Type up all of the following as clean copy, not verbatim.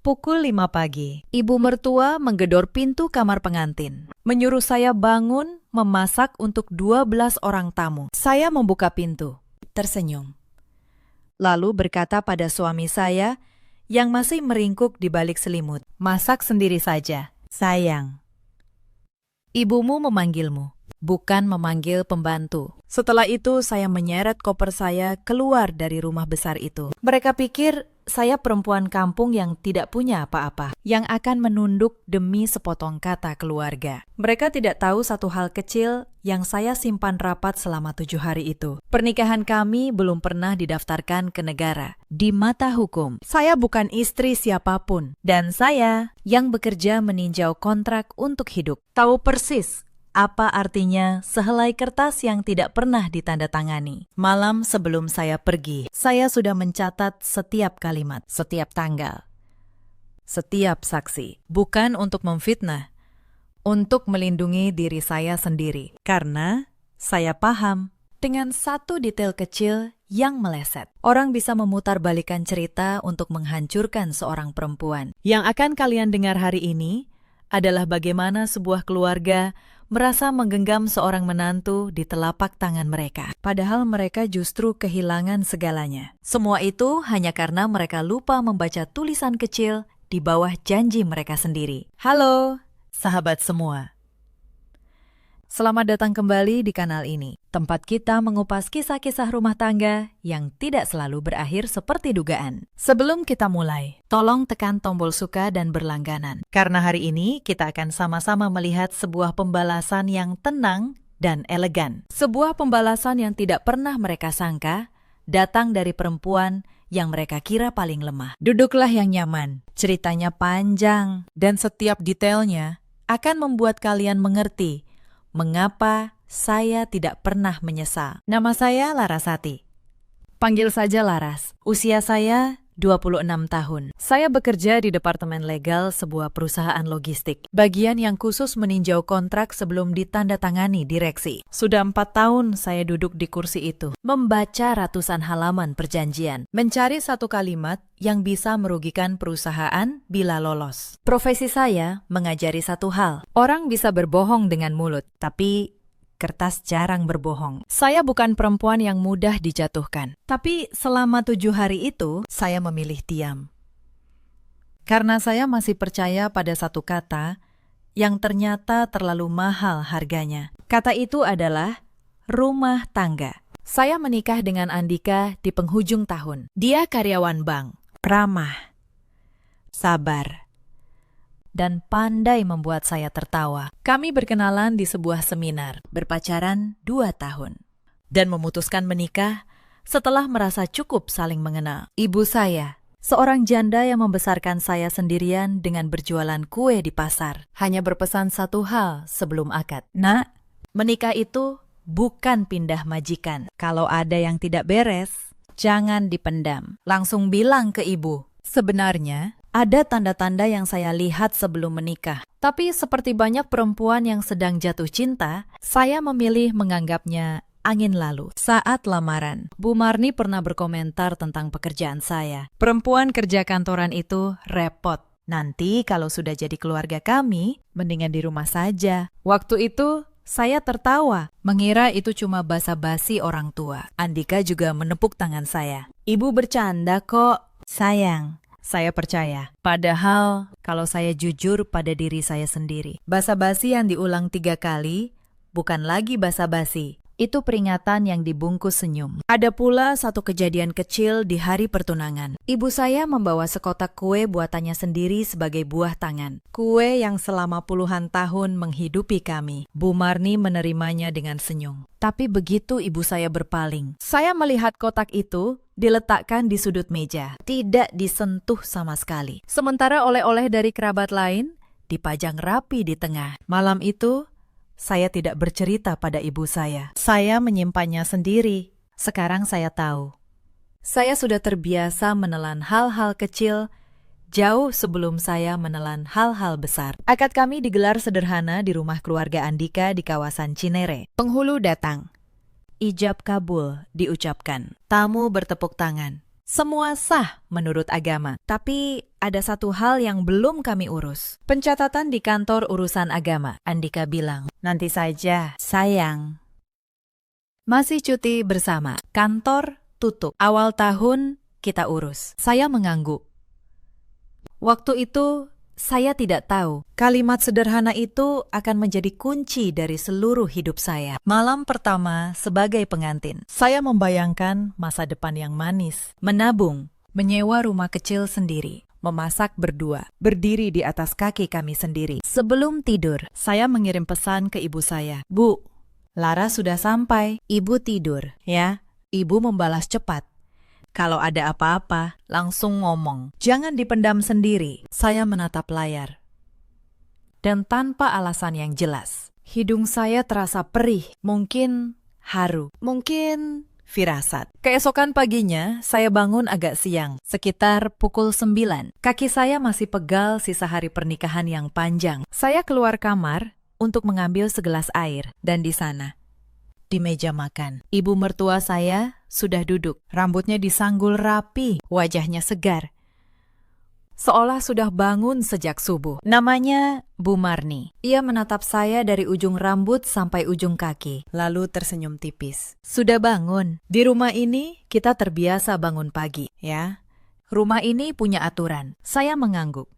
Pukul 5 pagi, ibu mertua menggedor pintu kamar pengantin. Menyuruh saya bangun memasak untuk 12 orang tamu. Saya membuka pintu, tersenyum. Lalu berkata pada suami saya yang masih meringkuk di balik selimut, "Masak sendiri saja, sayang." Ibumu memanggilmu, bukan memanggil pembantu. Setelah itu saya menyeret koper saya keluar dari rumah besar itu. Mereka pikir saya perempuan kampung yang tidak punya apa-apa, yang akan menunduk demi sepotong kata keluarga. Mereka tidak tahu satu hal kecil yang saya simpan rapat selama 7 hari itu. Pernikahan kami belum pernah didaftarkan ke negara. Di mata hukum, saya bukan istri siapapun, dan saya yang bekerja meninjau kontrak untuk hidup. Tahu persis apa artinya sehelai kertas yang tidak pernah ditandatangani. Malam sebelum saya pergi, saya sudah mencatat setiap kalimat, setiap tanggal, setiap saksi. Bukan untuk memfitnah, untuk melindungi diri saya sendiri. Karena saya paham dengan satu detail kecil yang meleset. Orang bisa memutarbalikkan cerita untuk menghancurkan seorang perempuan. Yang akan kalian dengar hari ini adalah bagaimana sebuah keluarga merasa menggenggam seorang menantu di telapak tangan mereka. Padahal mereka justru kehilangan segalanya. Semua itu hanya karena mereka lupa membaca tulisan kecil di bawah janji mereka sendiri. Halo, sahabat semua. Selamat datang kembali di kanal ini, tempat kita mengupas kisah-kisah rumah tangga yang tidak selalu berakhir seperti dugaan. Sebelum kita mulai, tolong tekan tombol suka dan berlangganan. Karena hari ini kita akan sama-sama melihat sebuah pembalasan yang tenang dan elegan. Sebuah pembalasan yang tidak pernah mereka sangka datang dari perempuan yang mereka kira paling lemah. Duduklah yang nyaman, ceritanya panjang, dan setiap detailnya akan membuat kalian mengerti mengapa saya tidak pernah menyesal. Nama saya Larasati. Panggil saja Laras. Usia saya 26 tahun. Saya bekerja di Departemen Legal sebuah perusahaan logistik. Bagian yang khusus meninjau kontrak sebelum ditandatangani direksi. Sudah 4 tahun saya duduk di kursi itu. Membaca ratusan halaman perjanjian. Mencari satu kalimat yang bisa merugikan perusahaan bila lolos. Profesi saya mengajari satu hal. Orang bisa berbohong dengan mulut, tapi kertas jarang berbohong. Saya bukan perempuan yang mudah dijatuhkan. Tapi selama 7 hari itu, saya memilih diam. Karena saya masih percaya pada satu kata yang ternyata terlalu mahal harganya. Kata itu adalah rumah tangga. Saya menikah dengan Andika di penghujung tahun. Dia karyawan bank, ramah, sabar, dan pandai membuat saya tertawa. Kami berkenalan di sebuah seminar, berpacaran 2 tahun, dan memutuskan menikah setelah merasa cukup saling mengenal. Ibu saya, seorang janda yang membesarkan saya sendirian dengan berjualan kue di pasar, hanya berpesan satu hal sebelum akad. "Nak, menikah itu bukan pindah majikan. Kalau ada yang tidak beres, jangan dipendam. Langsung bilang ke ibu." Sebenarnya, ada tanda-tanda yang saya lihat sebelum menikah. Tapi seperti banyak perempuan yang sedang jatuh cinta, saya memilih menganggapnya angin lalu. Saat lamaran, Bu Marni pernah berkomentar tentang pekerjaan saya. "Perempuan kerja kantoran itu repot. Nanti kalau sudah jadi keluarga kami, mendingan di rumah saja." Waktu itu, saya tertawa, mengira itu cuma basa-basi orang tua. Andika juga menepuk tangan saya. "Ibu bercanda kok, sayang." Saya percaya. Padahal, kalau saya jujur pada diri saya sendiri, basa-basi yang diulang 3 kali bukan lagi basa-basi. Itu peringatan yang dibungkus senyum. Ada pula satu kejadian kecil di hari pertunangan. Ibu saya membawa sekotak kue buatannya sendiri sebagai buah tangan. Kue yang selama puluhan tahun menghidupi kami. Bu Marni menerimanya dengan senyum. Tapi begitu ibu saya berpaling, saya melihat kotak itu diletakkan di sudut meja. Tidak disentuh sama sekali. Sementara oleh-oleh dari kerabat lain dipajang rapi di tengah. Malam itu, saya tidak bercerita pada ibu saya. Saya menyimpannya sendiri. Sekarang saya tahu. Saya sudah terbiasa menelan hal-hal kecil jauh sebelum saya menelan hal-hal besar. Akad kami digelar sederhana di rumah keluarga Andika di kawasan Cinere. Penghulu datang. Ijab kabul diucapkan. Tamu bertepuk tangan. Semua sah menurut agama. Tapi ada satu hal yang belum kami urus. Pencatatan di kantor urusan agama. Andika bilang, nanti saja, sayang. Masih cuti bersama. Kantor tutup. Awal tahun kita urus. Saya mengangguk. Waktu itu, saya tidak tahu kalimat sederhana itu akan menjadi kunci dari seluruh hidup saya. Malam pertama sebagai pengantin, saya membayangkan masa depan yang manis, menabung, menyewa rumah kecil sendiri, memasak berdua, berdiri di atas kaki kami sendiri. Sebelum tidur, saya mengirim pesan ke ibu saya, "Bu, Lara sudah sampai, ibu tidur, ya." Ibu membalas cepat, "Kalau ada apa-apa, langsung ngomong. Jangan dipendam sendiri." Saya menatap layar. Dan tanpa alasan yang jelas, hidung saya terasa perih, mungkin haru, mungkin firasat. Keesokan paginya, saya bangun agak siang, sekitar pukul 9. Kaki saya masih pegal sisa hari pernikahan yang panjang. Saya keluar kamar untuk mengambil segelas air, dan di sana, di meja makan, ibu mertua saya sudah duduk, rambutnya disanggul rapi, wajahnya segar. Seolah sudah bangun sejak subuh. Namanya Bu Marni. Ia menatap saya dari ujung rambut sampai ujung kaki, lalu tersenyum tipis. "Sudah bangun. Di rumah ini kita terbiasa bangun pagi, ya. Rumah ini punya aturan." Saya mengangguk,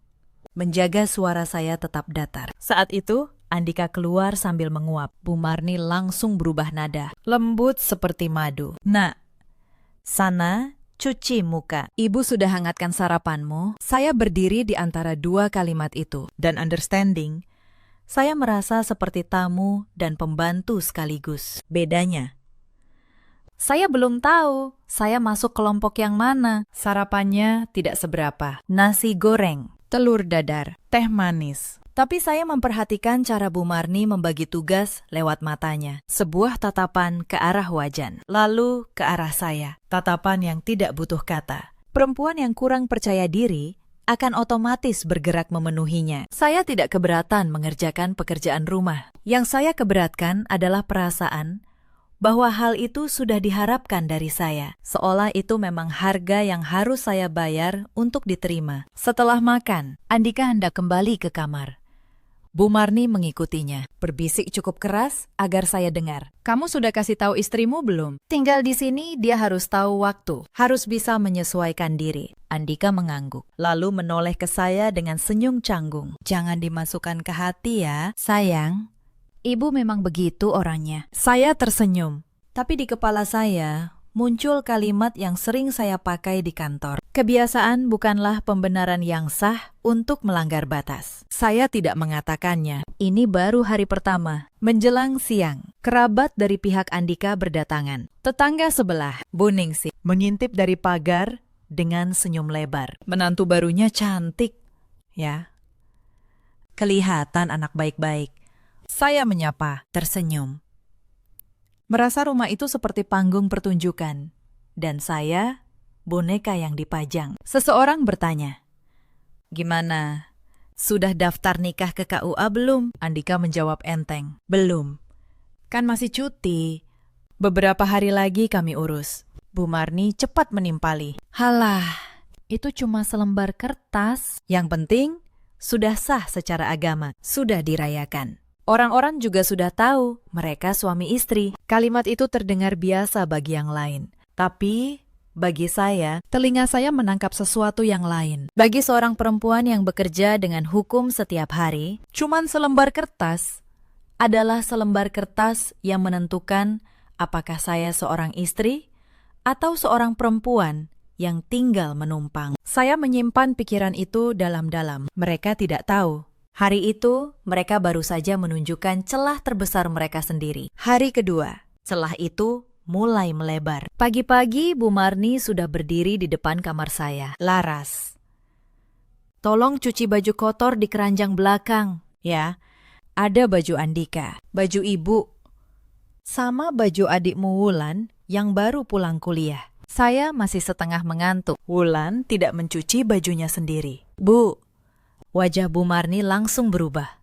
menjaga suara saya tetap datar. Saat itu, Andika keluar sambil menguap. Bu Marni langsung berubah nada, lembut seperti madu. "Nak, sana cuci muka. Ibu sudah hangatkan sarapanmu." Saya berdiri di antara dua kalimat itu, dan understanding, saya merasa seperti tamu dan pembantu sekaligus. Bedanya, saya belum tahu saya masuk kelompok yang mana. Sarapannya tidak seberapa. Nasi goreng, telur dadar, teh manis. Tapi saya memperhatikan cara Bu Marni membagi tugas lewat matanya. Sebuah tatapan ke arah wajan, lalu ke arah saya. Tatapan yang tidak butuh kata. Perempuan yang kurang percaya diri akan otomatis bergerak memenuhinya. Saya tidak keberatan mengerjakan pekerjaan rumah. Yang saya keberatkan adalah perasaan bahwa hal itu sudah diharapkan dari saya. Seolah itu memang harga yang harus saya bayar untuk diterima. Setelah makan, Andika hendak kembali ke kamar. Bu Marni mengikutinya, berbisik cukup keras agar saya dengar. "Kamu sudah kasih tahu istrimu belum? Tinggal di sini dia harus tahu waktu, harus bisa menyesuaikan diri." Andika mengangguk, lalu menoleh ke saya dengan senyum canggung. "Jangan dimasukkan ke hati ya, sayang. Ibu memang begitu orangnya." Saya tersenyum, tapi di kepala saya muncul kalimat yang sering saya pakai di kantor. Kebiasaan bukanlah pembenaran yang sah untuk melanggar batas. Saya tidak mengatakannya. Ini baru hari pertama. Menjelang siang, kerabat dari pihak Andika berdatangan. Tetangga sebelah, Bu Ningsih, mengintip dari pagar dengan senyum lebar. Menantu barunya cantik, ya. Kelihatan anak baik-baik. Saya menyapa, tersenyum. Merasa rumah itu seperti panggung pertunjukan. Dan saya, boneka yang dipajang. Seseorang bertanya, "Gimana? Sudah daftar nikah ke KUA belum?" Andika menjawab enteng, "Belum. Kan masih cuti. Beberapa hari lagi kami urus." Bu Marni cepat menimpali, "Halah, itu cuma selembar kertas. Yang penting, sudah sah secara agama, sudah dirayakan. Orang-orang juga sudah tahu mereka suami istri." Kalimat itu terdengar biasa bagi yang lain. Tapi bagi saya, telinga saya menangkap sesuatu yang lain. Bagi seorang perempuan yang bekerja dengan hukum setiap hari, cuman selembar kertas adalah selembar kertas yang menentukan apakah saya seorang istri atau seorang perempuan yang tinggal menumpang. Saya menyimpan pikiran itu dalam-dalam. Mereka tidak tahu. Hari itu, mereka baru saja menunjukkan celah terbesar mereka sendiri. Hari kedua, celah itu mulai melebar. Pagi-pagi, Bu Marni sudah berdiri di depan kamar saya. "Laras, tolong cuci baju kotor di keranjang belakang, ya. Ada baju Andika, baju ibu, sama baju adikmu Wulan yang baru pulang kuliah." Saya masih setengah mengantuk. Wulan tidak mencuci bajunya sendiri. "Bu." Wajah Bu Marni langsung berubah.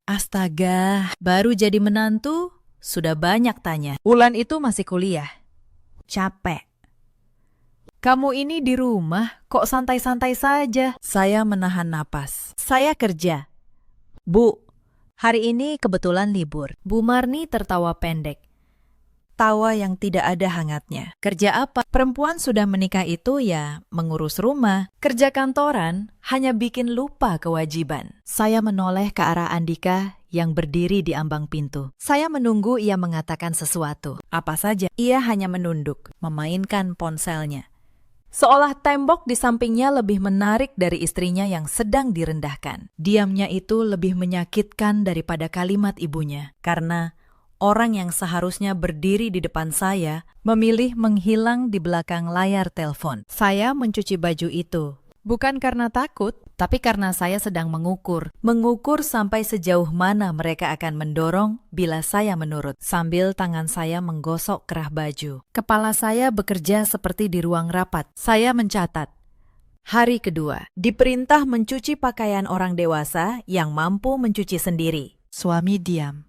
"Astaga, baru jadi menantu, sudah banyak tanya. Wulan itu masih kuliah. Capek. Kamu ini di rumah, kok santai-santai saja? Saya menahan napas. Saya kerja. Bu, hari ini kebetulan libur. Bu Marni tertawa pendek. Tawa yang tidak ada hangatnya. Kerja apa? Perempuan sudah menikah itu ya mengurus rumah. Kerja kantoran hanya bikin lupa kewajiban. Saya menoleh ke arah Andika yang berdiri di ambang pintu. Saya menunggu ia mengatakan sesuatu. Apa saja? Ia hanya menunduk, memainkan ponselnya. Seolah tembok di sampingnya lebih menarik dari istrinya yang sedang direndahkan. Diamnya itu lebih menyakitkan daripada kalimat ibunya. Karena orang yang seharusnya berdiri di depan saya memilih menghilang di belakang layar telepon. Saya mencuci baju itu. Bukan karena takut, tapi karena saya sedang mengukur. Mengukur sampai sejauh mana mereka akan mendorong bila saya menurut. Sambil tangan saya menggosok kerah baju. Kepala saya bekerja seperti di ruang rapat. Saya mencatat. Hari kedua, diperintah mencuci pakaian orang dewasa yang mampu mencuci sendiri. Suami diam.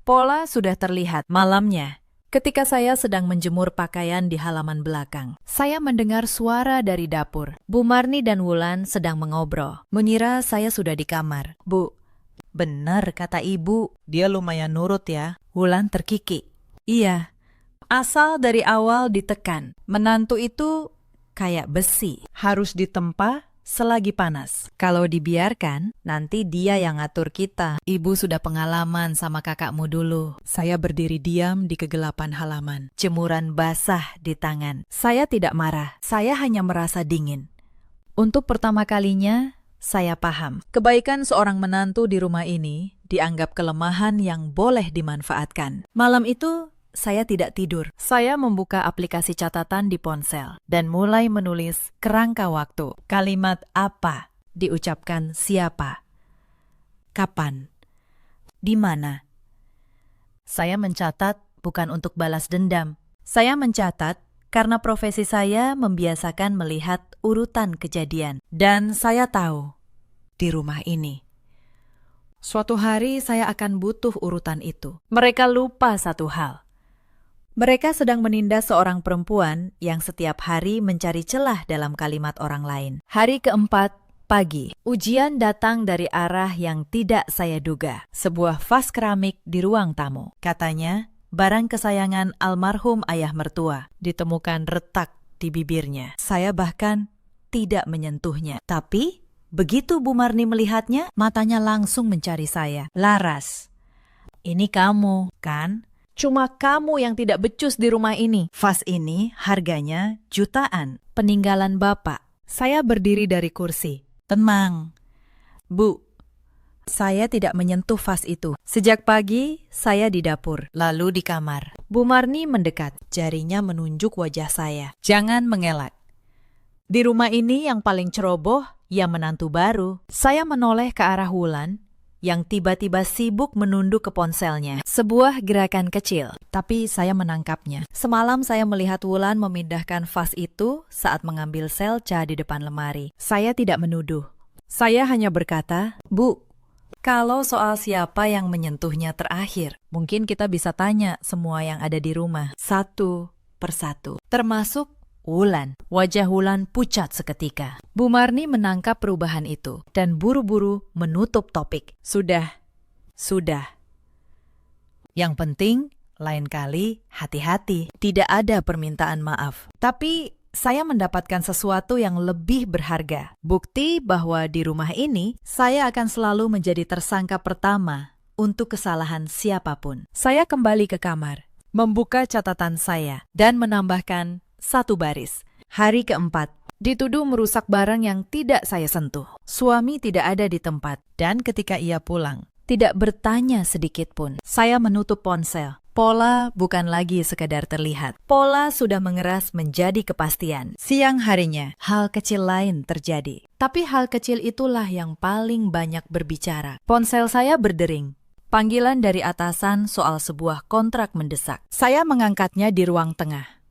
Pola sudah terlihat malamnya. Ketika saya sedang menjemur pakaian di halaman belakang, saya mendengar suara dari dapur. Bu Marni dan Wulan sedang mengobrol. Mengira saya sudah di kamar. Bu, benar kata ibu, dia lumayan nurut ya. Wulan terkikik. Iya, asal dari awal ditekan. Menantu itu kayak besi, harus ditempa selagi panas. Kalau dibiarkan, nanti dia yang ngatur kita. Ibu sudah pengalaman sama kakakmu dulu. Saya berdiri diam di kegelapan halaman. Jemuran basah di tangan. Saya tidak marah, saya hanya merasa dingin. Untuk pertama kalinya, saya paham. Kebaikan seorang menantu di rumah ini dianggap kelemahan yang boleh dimanfaatkan. Malam itu, saya tidak tidur. Saya membuka aplikasi catatan di ponsel dan mulai menulis kerangka waktu. Kalimat apa diucapkan siapa? Kapan? Di mana? Saya mencatat bukan untuk balas dendam. Saya mencatat karena profesi saya membiasakan melihat urutan kejadian. Dan saya tahu, di rumah ini, suatu hari saya akan butuh urutan itu. Mereka lupa satu hal. Mereka sedang menindas seorang perempuan yang setiap hari mencari celah dalam kalimat orang lain. Hari keempat, pagi. Ujian datang dari arah yang tidak saya duga. Sebuah vas keramik di ruang tamu. Katanya, barang kesayangan almarhum ayah mertua. Ditemukan retak di bibirnya. Saya bahkan tidak menyentuhnya. Tapi, begitu Bu Marni melihatnya, matanya langsung mencari saya. Laras, ini kamu, kan? Cuma kamu yang tidak becus di rumah ini. Vas ini harganya jutaan. Peninggalan bapak. Saya berdiri dari kursi. Tenang. Bu, saya tidak menyentuh vas itu. Sejak pagi, saya di dapur, lalu di kamar. Bu Marni mendekat. Jarinya menunjuk wajah saya. Jangan mengelak. Di rumah ini yang paling ceroboh, ya menantu baru. Saya menoleh ke arah Wulan yang tiba-tiba sibuk menunduk ke ponselnya. Sebuah gerakan kecil, tapi saya menangkapnya. Semalam saya melihat Wulan memindahkan vas itu saat mengambil selca di depan lemari. Saya tidak menuduh. Saya hanya berkata, Bu, kalau soal siapa yang menyentuhnya terakhir, mungkin kita bisa tanya semua yang ada di rumah, satu persatu. Termasuk Wulan. Wajah Wulan pucat seketika. Bu Marni menangkap perubahan itu dan buru-buru menutup topik. Sudah. Yang penting, lain kali hati-hati. Tidak ada permintaan maaf. Tapi saya mendapatkan sesuatu yang lebih berharga. Bukti bahwa di rumah ini, saya akan selalu menjadi tersangka pertama untuk kesalahan siapapun. Saya kembali ke kamar, membuka catatan saya, dan menambahkan satu baris. Hari keempat, dituduh merusak barang yang tidak saya sentuh. Suami tidak ada di tempat, dan ketika ia pulang, tidak bertanya sedikit pun. Saya menutup ponsel. Pola bukan lagi sekadar terlihat. Pola sudah mengeras menjadi kepastian. Siang harinya, hal kecil lain terjadi. Tapi hal kecil itulah yang paling banyak berbicara. Ponsel saya berdering. Panggilan dari atasan soal sebuah kontrak mendesak. Saya mengangkatnya di ruang tengah.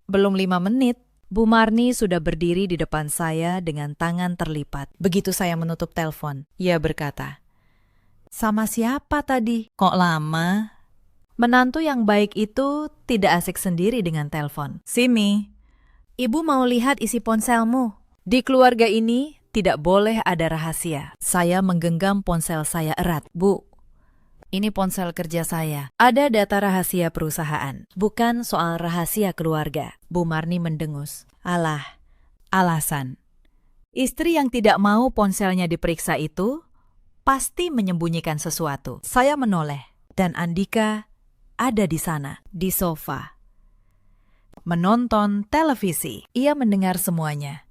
Belum 5 menit, Bu Marni sudah berdiri di depan saya dengan tangan terlipat. Begitu saya menutup telepon, ia berkata, "Sama siapa tadi? Kok lama?" Menantu yang baik itu tidak asik sendiri dengan telepon. "Simi, Ibu mau lihat isi ponselmu. Di keluarga ini tidak boleh ada rahasia. Saya menggenggam ponsel saya erat. Bu, ini ponsel kerja saya. Ada data rahasia perusahaan. Bukan soal rahasia keluarga. Bu Marni mendengus. Alah, alasan. Istri yang tidak mau ponselnya diperiksa itu pasti menyembunyikan sesuatu. Saya menoleh dan Andika ada di sana, di sofa. Menonton televisi. Ia mendengar semuanya.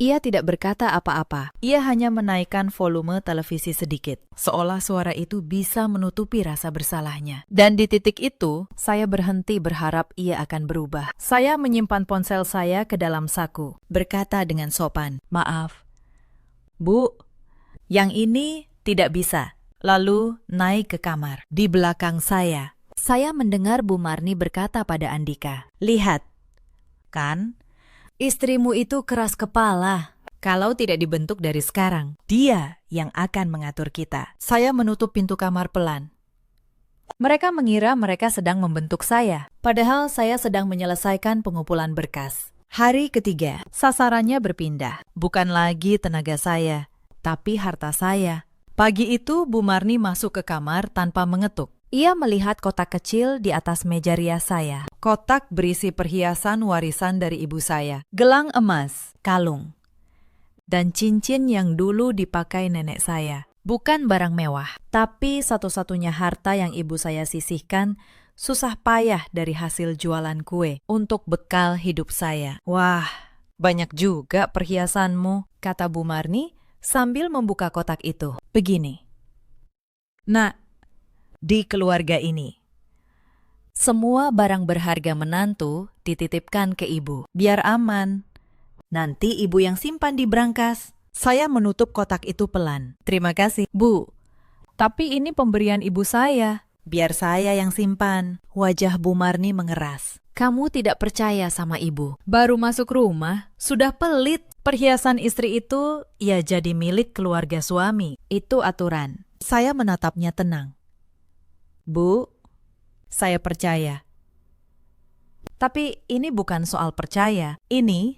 Ia tidak berkata apa-apa. Ia hanya menaikkan volume televisi sedikit, seolah suara itu bisa menutupi rasa bersalahnya. Dan di titik itu, saya berhenti berharap ia akan berubah. Saya menyimpan ponsel saya ke dalam saku, berkata dengan sopan, "Maaf, Bu, yang ini tidak bisa." Lalu naik ke kamar. Di belakang saya mendengar Bu Marni berkata pada Andika, "Lihat, kan? Istrimu itu keras kepala. Kalau tidak dibentuk dari sekarang, dia yang akan mengatur kita." Saya menutup pintu kamar pelan. Mereka mengira mereka sedang membentuk saya, padahal saya sedang menyelesaikan pengumpulan berkas. Hari ketiga, sasarannya berpindah. Bukan lagi tenaga saya, tapi harta saya. Pagi itu Bu Marni masuk ke kamar tanpa mengetuk. Ia melihat kotak kecil di atas meja rias saya. Kotak berisi perhiasan warisan dari ibu saya. Gelang emas, kalung, dan cincin yang dulu dipakai nenek saya. Bukan barang mewah, tapi satu-satunya harta yang ibu saya sisihkan susah payah dari hasil jualan kue untuk bekal hidup saya. Wah, banyak juga perhiasanmu, kata Bu Marni sambil membuka kotak itu. Begini. Nak, di keluarga ini, semua barang berharga menantu dititipkan ke ibu. Biar aman. Nanti ibu yang simpan di brankas. Saya menutup kotak itu pelan. Terima kasih, Bu. Tapi ini pemberian ibu saya. Biar saya yang simpan. Wajah Bu Marni mengeras. Kamu tidak percaya sama ibu. Baru masuk rumah, sudah pelit. Perhiasan istri itu ya jadi milik keluarga suami. Itu aturan. Saya menatapnya tenang. Bu, saya percaya. Tapi ini bukan soal percaya.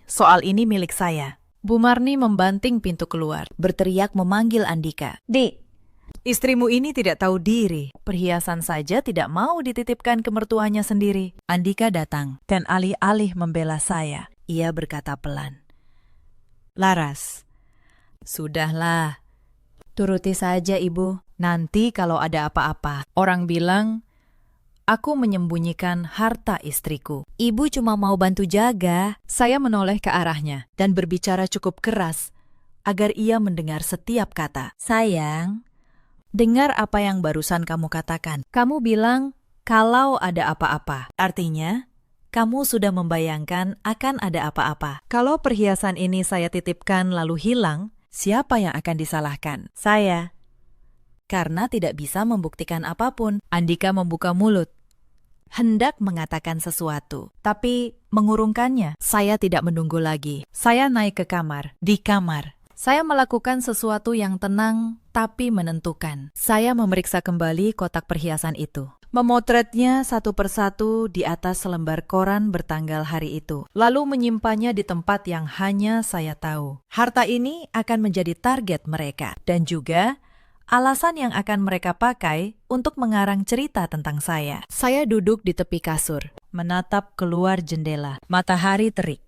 Soal ini milik saya. Bu Marni membanting pintu keluar, berteriak memanggil Andika. Dik, istrimu ini tidak tahu diri. Perhiasan saja tidak mau dititipkan ke mertuanya sendiri. Andika datang dan alih-alih membela saya, ia berkata pelan. Laras, sudahlah. Turuti saja, Ibu. Nanti kalau ada apa-apa, orang bilang, aku menyembunyikan harta istriku. Ibu cuma mau bantu jaga. Saya menoleh ke arahnya dan berbicara cukup keras agar ia mendengar setiap kata. Sayang, dengar apa yang barusan kamu katakan. Kamu bilang kalau ada apa-apa. Artinya, kamu sudah membayangkan akan ada apa-apa. Kalau perhiasan ini saya titipkan lalu hilang, siapa yang akan disalahkan? Saya. Karena tidak bisa membuktikan apapun. Andika membuka mulut, hendak mengatakan sesuatu, tapi mengurungkannya. Saya tidak menunggu lagi. Saya naik ke kamar. Di kamar, saya melakukan sesuatu yang tenang tapi menentukan. Saya memeriksa kembali kotak perhiasan itu. Memotretnya satu persatu di atas selembar koran bertanggal hari itu, lalu menyimpannya di tempat yang hanya saya tahu. Harta ini akan menjadi target mereka, dan juga alasan yang akan mereka pakai untuk mengarang cerita tentang saya. Saya duduk di tepi kasur, menatap keluar jendela. Matahari terik.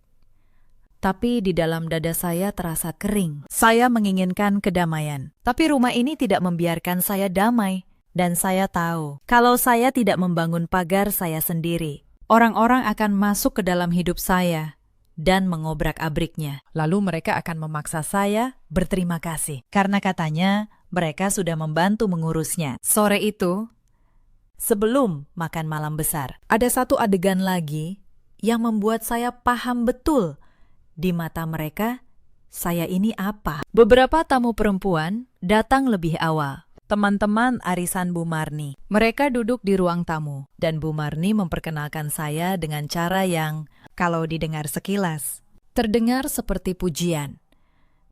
Tapi di dalam dada saya terasa kering. Saya menginginkan kedamaian. Tapi rumah ini tidak membiarkan saya damai. Dan saya tahu, kalau saya tidak membangun pagar saya sendiri, orang-orang akan masuk ke dalam hidup saya dan mengobrak-abriknya. Lalu mereka akan memaksa saya berterima kasih. Karena katanya, mereka sudah membantu mengurusnya. Sore itu, sebelum makan malam besar, ada satu adegan lagi yang membuat saya paham betul di mata mereka, saya ini apa. Beberapa tamu perempuan datang lebih awal. Teman-teman arisan Bu Marni. Mereka duduk di ruang tamu, dan Bu Marni memperkenalkan saya dengan cara yang, kalau didengar sekilas, terdengar seperti pujian.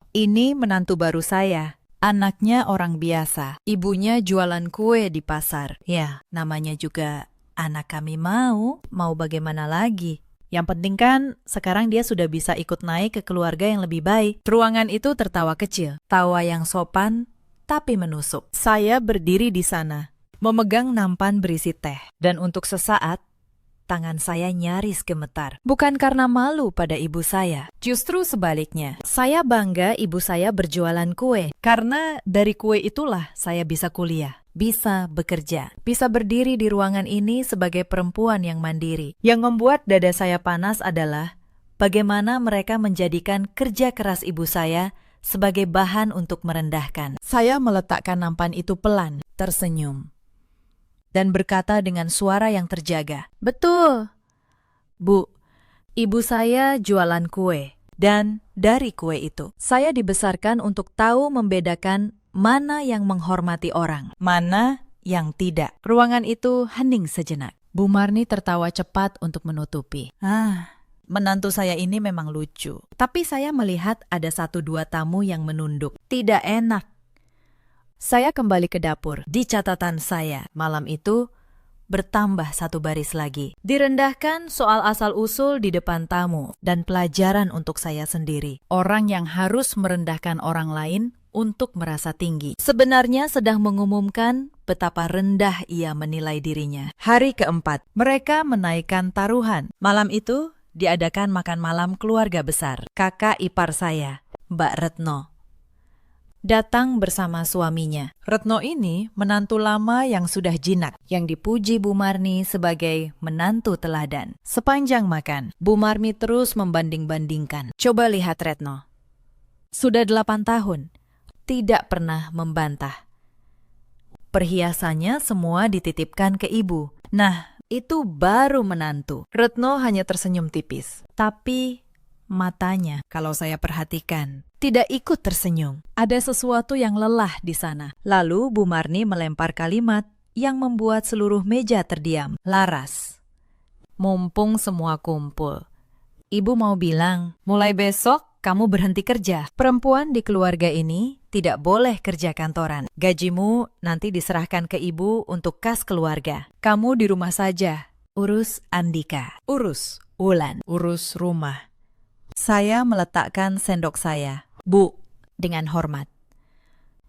Ini menantu baru saya. Anaknya orang biasa. Ibunya jualan kue di pasar. Ya, namanya juga anak kami mau bagaimana lagi? Yang penting kan sekarang dia sudah bisa ikut naik ke keluarga yang lebih baik. Ruangan itu tertawa kecil, tawa yang sopan tapi menusuk. Saya berdiri di sana, memegang nampan berisi teh. Dan untuk sesaat, tangan saya nyaris gemetar. Bukan karena malu pada ibu saya. Justru sebaliknya. Saya bangga ibu saya berjualan kue. Karena dari kue itulah saya bisa kuliah, bisa bekerja, bisa berdiri di ruangan ini sebagai perempuan yang mandiri. Yang membuat dada saya panas adalah bagaimana mereka menjadikan kerja keras ibu saya sebagai bahan untuk merendahkan. Saya meletakkan nampan itu pelan, tersenyum, dan berkata dengan suara yang terjaga, Betul. Bu, ibu saya jualan kue, dan dari kue itu, saya dibesarkan untuk tahu membedakan mana yang menghormati orang, mana yang tidak. Ruangan itu hening sejenak. Bu Marni tertawa cepat untuk menutupi. Menantu saya ini memang lucu. Tapi saya melihat ada 1-2 tamu yang menunduk. Tidak enak. Saya kembali ke dapur. Di catatan saya, malam itu bertambah 1 baris lagi. Direndahkan soal asal-usul di depan tamu dan pelajaran untuk saya sendiri. Orang yang harus merendahkan orang lain untuk merasa tinggi. Sebenarnya sedang mengumumkan betapa rendah ia menilai dirinya. Hari keempat, mereka menaikkan taruhan. Malam itu diadakan makan malam keluarga besar. Kakak ipar saya, Mbak Retno, datang bersama suaminya. Retno ini menantu lama yang sudah jinak, yang dipuji Bu Marni sebagai menantu teladan. Sepanjang makan, Bu Marni terus membanding-bandingkan. Coba lihat Retno. Sudah 8 tahun, tidak pernah membantah. Perhiasannya semua dititipkan ke ibu. Nah, itu baru menantu. Retno hanya tersenyum tipis. Tapi matanya, kalau saya perhatikan, tidak ikut tersenyum. Ada sesuatu yang lelah di sana. Lalu Bu Marni melempar kalimat yang membuat seluruh meja terdiam. Laras. Mumpung semua kumpul, ibu mau bilang, mulai besok kamu berhenti kerja. Perempuan di keluarga ini tidak boleh kerja kantoran. Gajimu nanti diserahkan ke ibu untuk kas keluarga. Kamu di rumah saja. Urus Andika. Urus Wulan. Urus rumah. Saya meletakkan sendok saya. Bu, dengan hormat.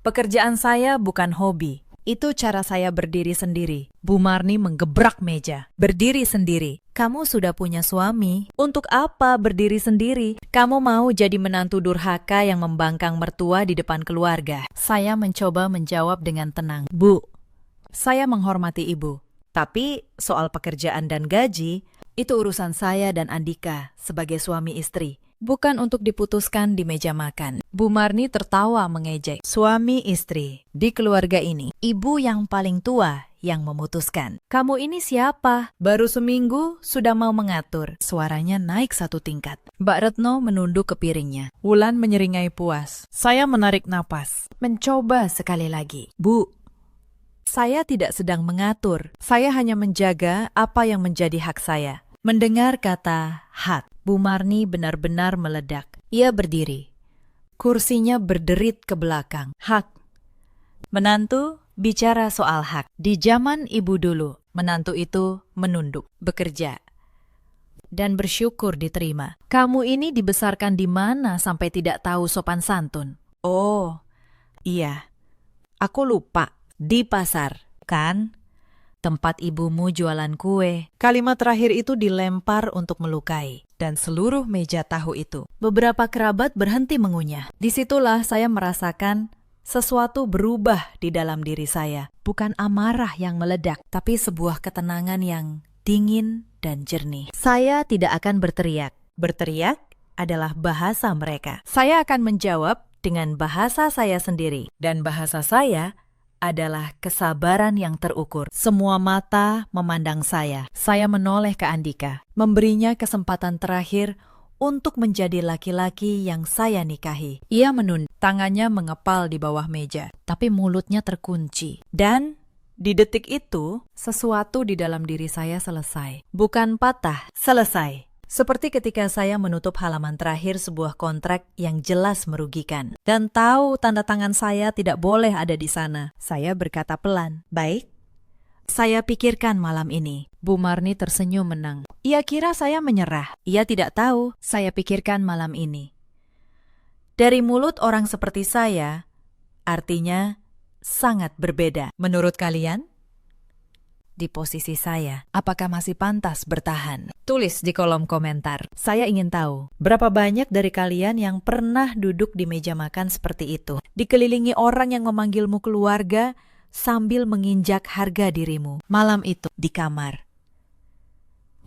Pekerjaan saya bukan hobi. Itu cara saya berdiri sendiri. Bu Marni menggebrak meja. Berdiri sendiri. Kamu sudah punya suami. Untuk apa berdiri sendiri? Kamu mau jadi menantu durhaka yang membangkang mertua di depan keluarga. Saya mencoba menjawab dengan tenang. Bu, saya menghormati ibu. Tapi soal pekerjaan dan gaji, itu urusan saya dan Andika sebagai suami istri. Bukan untuk diputuskan di meja makan. Bu Marni tertawa mengejek. Suami istri di keluarga ini, ibu yang paling tua yang memutuskan. Kamu ini siapa? Baru seminggu sudah mau mengatur. Suaranya naik 1 tingkat. Mbak Retno menunduk ke piringnya. Wulan menyeringai puas. Saya menarik napas. Mencoba sekali lagi. Bu, saya tidak sedang mengatur. Saya hanya menjaga apa yang menjadi hak saya. Mendengar kata hak, Bu Marni benar-benar meledak. Ia berdiri. Kursinya berderit ke belakang. Hak. Menantu bicara soal hak. Di zaman ibu dulu, menantu itu menunduk, bekerja, dan bersyukur diterima. Kamu ini dibesarkan di mana sampai tidak tahu sopan santun? Oh, iya. Aku lupa. Di pasar, kan? Tempat ibumu jualan kue. Kalimat terakhir itu dilempar untuk melukai. Dan seluruh meja tahu itu. Beberapa kerabat berhenti mengunyah. Disitulah saya merasakan sesuatu berubah di dalam diri saya. Bukan amarah yang meledak, tapi sebuah ketenangan yang dingin dan jernih. Saya tidak akan berteriak. Berteriak adalah bahasa mereka. Saya akan menjawab dengan bahasa saya sendiri. Dan bahasa saya adalah kesabaran yang terukur. Semua mata memandang saya. Saya menoleh ke Andika, memberinya kesempatan terakhir untuk menjadi laki-laki yang saya nikahi. Ia menunduk, tangannya mengepal di bawah meja, tapi mulutnya terkunci. Dan di detik itu, sesuatu di dalam diri saya selesai. Bukan patah, selesai. Seperti ketika saya menutup halaman terakhir sebuah kontrak yang jelas merugikan. Dan tahu tanda tangan saya tidak boleh ada di sana. Saya berkata pelan, baik, Saya pikirkan malam ini. Bu Marni tersenyum menang. Ia kira saya menyerah. Ia tidak tahu saya pikirkan malam ini. Dari mulut orang seperti saya, artinya sangat berbeda. Menurut kalian? Di posisi saya, apakah masih pantas bertahan? Tulis di kolom komentar. Saya ingin tahu, berapa banyak dari kalian yang pernah duduk di meja makan seperti itu, dikelilingi orang yang memanggilmu keluarga sambil menginjak harga dirimu. Malam itu di kamar,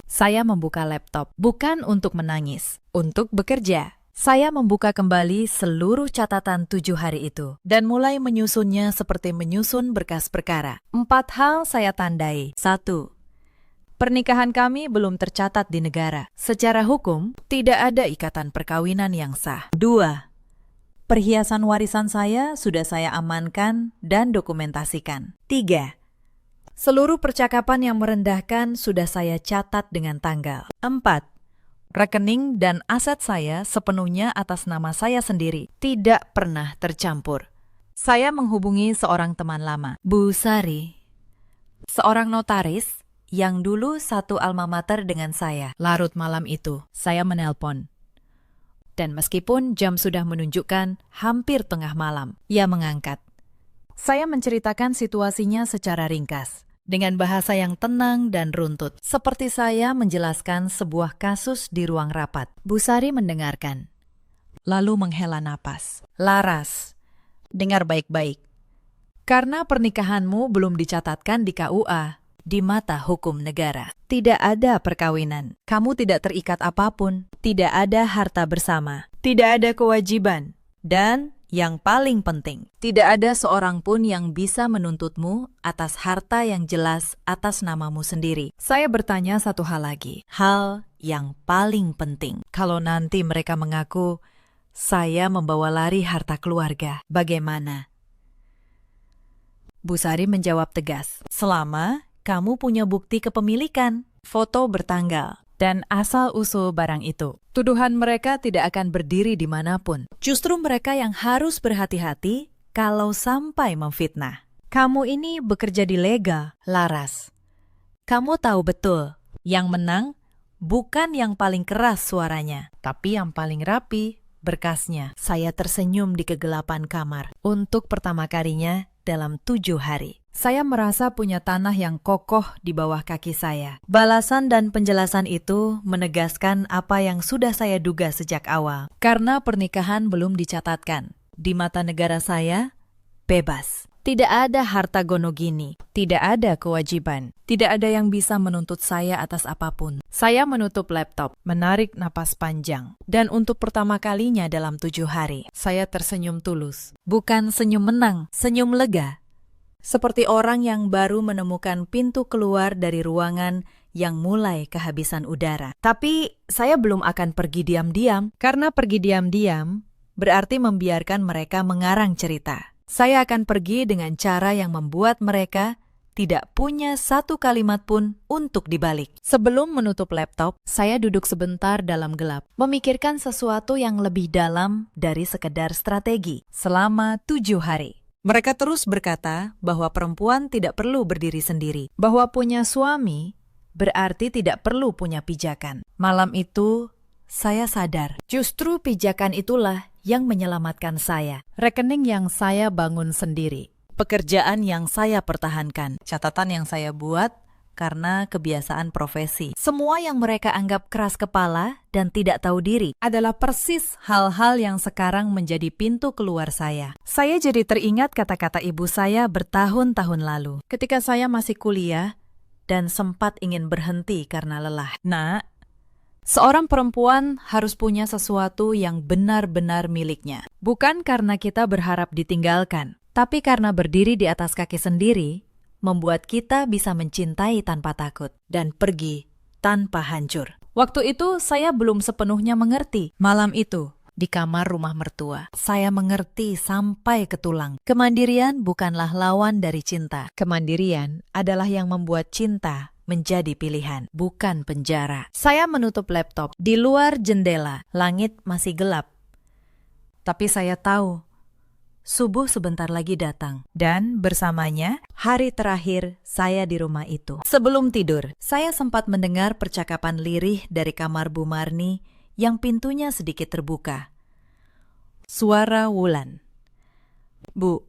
saya membuka laptop, bukan untuk menangis, untuk bekerja. Saya membuka kembali seluruh catatan 7 hari itu dan mulai menyusunnya seperti menyusun berkas perkara. 4 hal saya tandai. 1. Pernikahan kami belum tercatat di negara. Secara hukum, tidak ada ikatan perkawinan yang sah. 2. Perhiasan warisan saya sudah saya amankan dan dokumentasikan. 3. Seluruh percakapan yang merendahkan sudah saya catat dengan tanggal. 4. Rekening dan aset saya sepenuhnya atas nama saya sendiri, tidak pernah tercampur. Saya menghubungi seorang teman lama, Bu Sari, seorang notaris yang dulu satu alma mater dengan saya. Larut malam itu, saya menelpon. Dan meskipun jam sudah menunjukkan hampir tengah malam, ia mengangkat. Saya menceritakan situasinya secara ringkas, dengan bahasa yang tenang dan runtut, seperti saya menjelaskan sebuah kasus di ruang rapat. Bu Sari mendengarkan, lalu menghela napas. Laras, dengar baik-baik. Karena pernikahanmu belum dicatatkan di KUA, di mata hukum negara. Tidak ada perkawinan. Kamu tidak terikat apapun. Tidak ada harta bersama. Tidak ada kewajiban. Dan yang paling penting, tidak ada seorang pun yang bisa menuntutmu atas harta yang jelas atas namamu sendiri. Saya bertanya satu hal lagi. Hal yang paling penting. Kalau nanti mereka mengaku saya membawa lari harta keluarga, bagaimana? Bu Sari menjawab tegas. Selama kamu punya bukti kepemilikan, foto bertanggal, dan asal-usul barang itu. Tuduhan mereka tidak akan berdiri dimanapun. Justru mereka yang harus berhati-hati kalau sampai memfitnah. Kamu ini bekerja di Lega, Laras. Kamu tahu betul, yang menang bukan yang paling keras suaranya, tapi yang paling rapi berkasnya. Saya tersenyum di kegelapan kamar. Untuk pertama kalinya dalam 7 hari. Saya merasa punya tanah yang kokoh di bawah kaki saya. Balasan dan penjelasan itu menegaskan apa yang sudah saya duga sejak awal. Karena pernikahan belum dicatatkan. Di mata negara saya, bebas. Tidak ada harta gono gini. Tidak ada kewajiban. Tidak ada yang bisa menuntut saya atas apapun. Saya menutup laptop, menarik napas panjang. Dan untuk pertama kalinya dalam 7 hari, saya tersenyum tulus. Bukan senyum menang, senyum lega. Seperti orang yang baru menemukan pintu keluar dari ruangan yang mulai kehabisan udara. Tapi saya belum akan pergi diam-diam, karena pergi diam-diam berarti membiarkan mereka mengarang cerita. Saya akan pergi dengan cara yang membuat mereka tidak punya satu kalimat pun untuk dibalik. Sebelum menutup laptop, saya duduk sebentar dalam gelap, memikirkan sesuatu yang lebih dalam dari sekedar strategi selama 7 hari. Mereka terus berkata bahwa perempuan tidak perlu berdiri sendiri, bahwa punya suami berarti tidak perlu punya pijakan. Malam itu, saya sadar, justru pijakan itulah yang menyelamatkan saya. Rekening yang saya bangun sendiri, pekerjaan yang saya pertahankan, catatan yang saya buat karena kebiasaan profesi. Semua yang mereka anggap keras kepala dan tidak tahu diri adalah persis hal-hal yang sekarang menjadi pintu keluar saya. Saya jadi teringat kata-kata ibu saya bertahun-tahun lalu, ketika saya masih kuliah dan sempat ingin berhenti karena lelah. Nak, seorang perempuan harus punya sesuatu yang benar-benar miliknya. Bukan karena kita berharap ditinggalkan, tapi karena berdiri di atas kaki sendiri, membuat kita bisa mencintai tanpa takut dan pergi tanpa hancur. Waktu itu saya belum sepenuhnya mengerti. Malam itu, di kamar rumah mertua, saya mengerti sampai ke tulang. Kemandirian bukanlah lawan dari cinta. Kemandirian adalah yang membuat cinta menjadi pilihan, bukan penjara. Saya menutup laptop. Di luar jendela, langit masih gelap. Tapi saya tahu, Subuh sebentar lagi datang, dan bersamanya hari terakhir saya di rumah itu. Sebelum tidur, saya sempat mendengar percakapan lirih dari kamar Bu Marni yang pintunya sedikit terbuka. Suara Wulan. "Bu,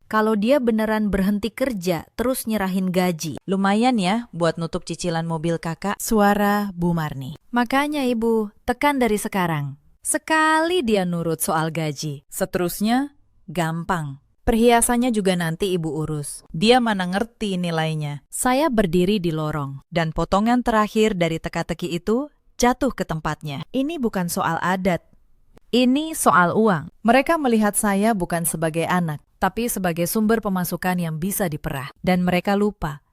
kalau dia beneran berhenti kerja terus nyerahin gaji, lumayan ya buat nutup cicilan mobil kakak." Suara Bu Marni. "Makanya ibu, tekan dari sekarang. Sekali dia nurut soal gaji, seterusnya gampang. Perhiasannya juga nanti ibu urus. Dia mana ngerti nilainya." Saya berdiri di lorong, dan potongan terakhir dari teka-teki itu jatuh ke tempatnya. Ini bukan soal adat. Ini soal uang. Mereka melihat saya bukan sebagai anak, tapi sebagai sumber pemasukan yang bisa diperah. Dan mereka lupa.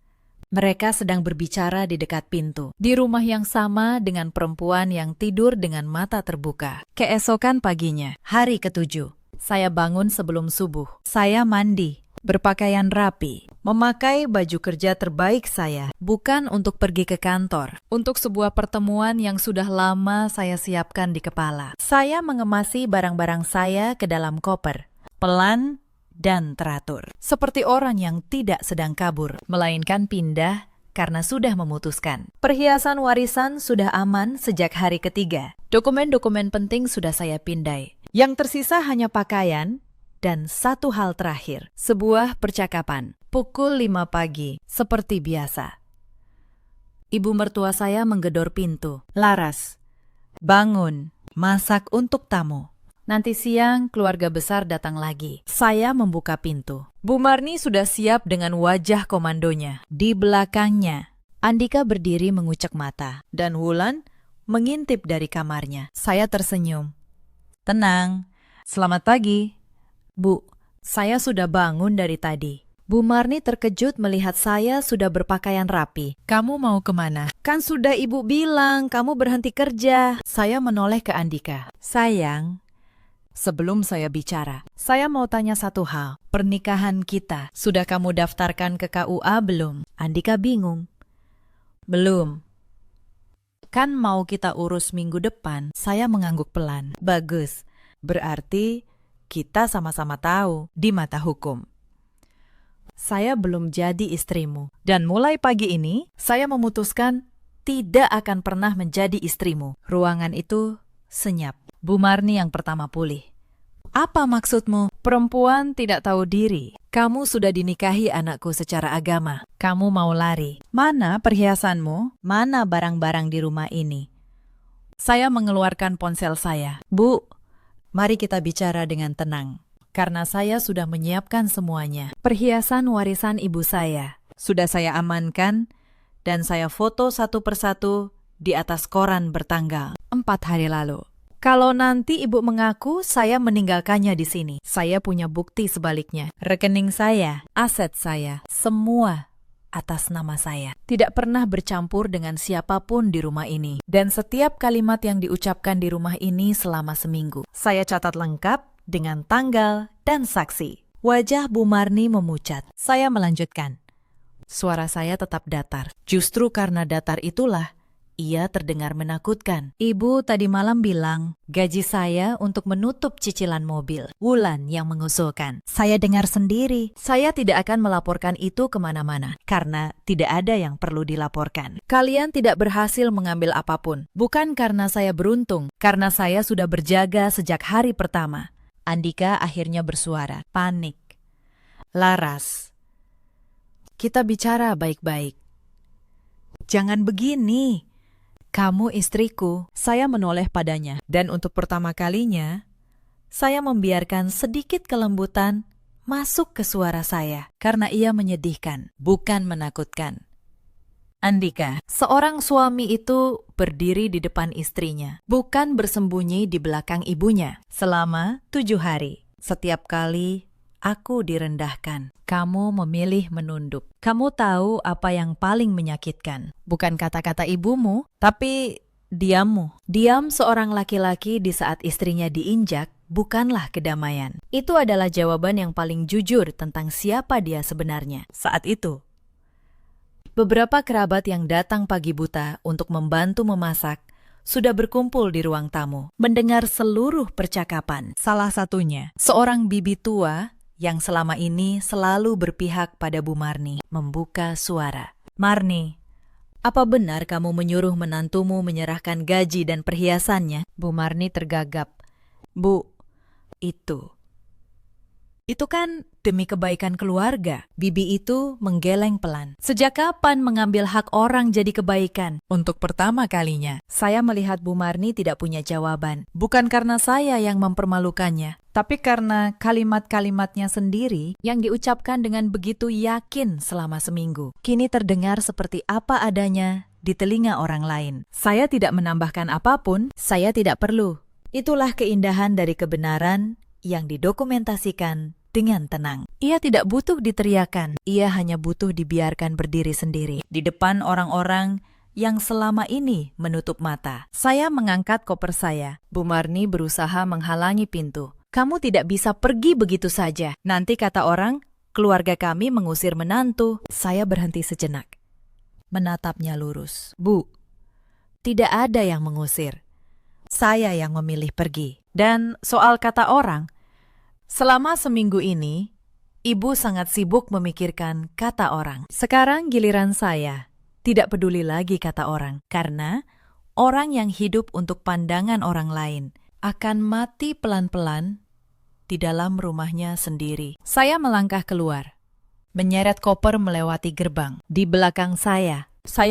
Mereka sedang berbicara di dekat pintu, di rumah yang sama dengan perempuan yang tidur dengan mata terbuka. Keesokan paginya, hari ke-7. Saya bangun sebelum subuh. Saya mandi, berpakaian rapi, memakai baju kerja terbaik saya, bukan untuk pergi ke kantor, untuk sebuah pertemuan yang sudah lama saya siapkan di kepala. Saya mengemasi barang-barang saya ke dalam koper, pelan dan teratur, seperti orang yang tidak sedang kabur, melainkan pindah karena sudah memutuskan. Perhiasan warisan sudah aman sejak hari ketiga. Dokumen-dokumen penting sudah saya pindai. Yang tersisa hanya pakaian dan satu hal terakhir, sebuah percakapan. Pukul 5 pagi, seperti biasa. Ibu mertua saya menggedor pintu. "Laras, bangun, masak untuk tamu. Nanti siang keluarga besar datang lagi." Saya membuka pintu. Bu Marni sudah siap dengan wajah komandonya. Di belakangnya, Andika berdiri mengucek mata, dan Wulan mengintip dari kamarnya. Saya tersenyum. "Tenang, selamat pagi." "Bu, saya sudah bangun dari tadi." Bu Marni terkejut melihat saya sudah berpakaian rapi. "Kamu mau kemana? Kan sudah ibu bilang kamu berhenti kerja." Saya menoleh ke Andika. "Sayang, sebelum saya bicara, saya mau tanya satu hal. Pernikahan kita, sudah kamu daftarkan ke KUA belum?" Andika bingung. "Belum." "Kan mau kita urus minggu depan." Saya mengangguk pelan. "Bagus. Berarti kita sama-sama tahu di mata hukum. Saya belum jadi istrimu. Dan mulai pagi ini, saya memutuskan tidak akan pernah menjadi istrimu." Ruangan itu senyap. Bu Marni yang pertama pulih. "Apa maksudmu?" "Perempuan tidak tahu diri. Kamu sudah dinikahi anakku secara agama. Kamu mau lari. Mana perhiasanmu? Mana barang-barang di rumah ini?" Saya mengeluarkan ponsel saya. "Bu, mari kita bicara dengan tenang. Karena saya sudah menyiapkan semuanya. Perhiasan warisan ibu saya sudah saya amankan, dan saya foto satu persatu di atas koran bertanggal 4 hari lalu. Kalau nanti ibu mengaku saya meninggalkannya di sini, saya punya bukti sebaliknya. Rekening saya, aset saya, semua atas nama saya. Tidak pernah bercampur dengan siapapun di rumah ini. Dan setiap kalimat yang diucapkan di rumah ini selama seminggu, saya catat lengkap dengan tanggal dan saksi." Wajah Bu Marni memucat. Saya melanjutkan. Suara saya tetap datar. Justru karena datar itulah ia terdengar menakutkan. "Ibu tadi malam bilang gaji saya untuk menutup cicilan mobil." Wulan yang mengusulkan. Saya dengar sendiri. Saya tidak akan melaporkan itu kemana-mana, karena tidak ada yang perlu dilaporkan. Kalian tidak berhasil mengambil apapun. Bukan karena saya beruntung, karena saya sudah berjaga sejak hari pertama. Andika akhirnya bersuara, panik. "Laras, kita bicara baik-baik. Jangan begini. Kamu istriku." Saya menoleh padanya, dan untuk pertama kalinya, saya membiarkan sedikit kelembutan masuk ke suara saya, karena ia menyedihkan, bukan menakutkan. Andika, seorang suami itu berdiri di depan istrinya, bukan bersembunyi di belakang ibunya. Selama 7 hari, setiap kali aku direndahkan, kamu memilih menunduk. Kamu tahu apa yang paling menyakitkan? Bukan kata-kata ibumu, tapi diammu. Diam seorang laki-laki di saat istrinya diinjak bukanlah kedamaian. Itu adalah jawaban yang paling jujur tentang siapa dia sebenarnya. Saat itu, beberapa kerabat yang datang pagi buta untuk membantu memasak sudah berkumpul di ruang tamu, mendengar seluruh percakapan. Salah satunya, seorang bibi tua yang selama ini selalu berpihak pada Bu Marni, membuka suara. "Marni, apa benar kamu menyuruh menantumu menyerahkan gaji dan perhiasannya?" Bu Marni tergagap. "Bu, itu kan demi kebaikan keluarga." Bibi itu menggeleng pelan. "Sejak kapan mengambil hak orang jadi kebaikan?" Untuk pertama kalinya, saya melihat Bu Marni tidak punya jawaban. Bukan karena saya yang mempermalukannya, tapi karena kalimat-kalimatnya sendiri yang diucapkan dengan begitu yakin selama seminggu, kini terdengar seperti apa adanya di telinga orang lain. Saya tidak menambahkan apapun, saya tidak perlu. Itulah keindahan dari kebenaran yang didokumentasikan dengan tenang. Ia tidak butuh diteriakan, ia hanya butuh dibiarkan berdiri sendiri di depan orang-orang yang selama ini menutup mata. Saya mengangkat koper saya. Bu Marni berusaha menghalangi pintu. "Kamu tidak bisa pergi begitu saja. Nanti kata orang, keluarga kami mengusir menantu." Saya berhenti sejenak, menatapnya lurus. "Bu, tidak ada yang mengusir. Saya yang memilih pergi. Dan soal kata orang, selama seminggu ini, Ibu sangat sibuk memikirkan kata orang. Sekarang giliran saya tidak peduli lagi kata orang, karena orang yang hidup untuk pandangan orang lain akan mati pelan-pelan di dalam rumahnya sendiri." Saya melangkah keluar, menyeret koper melewati gerbang. Di belakang saya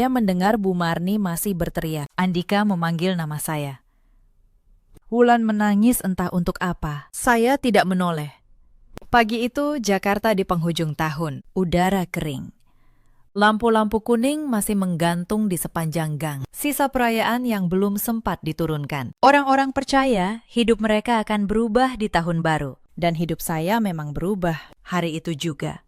mendengar Bu Marni masih berteriak. Andika memanggil nama saya. Wulan menangis entah untuk apa. Saya tidak menoleh. Pagi itu Jakarta di penghujung tahun, udara kering. Lampu-lampu kuning masih menggantung di sepanjang gang. Sisa perayaan yang belum sempat diturunkan. Orang-orang percaya hidup mereka akan berubah di tahun baru. Dan hidup saya memang berubah hari itu juga.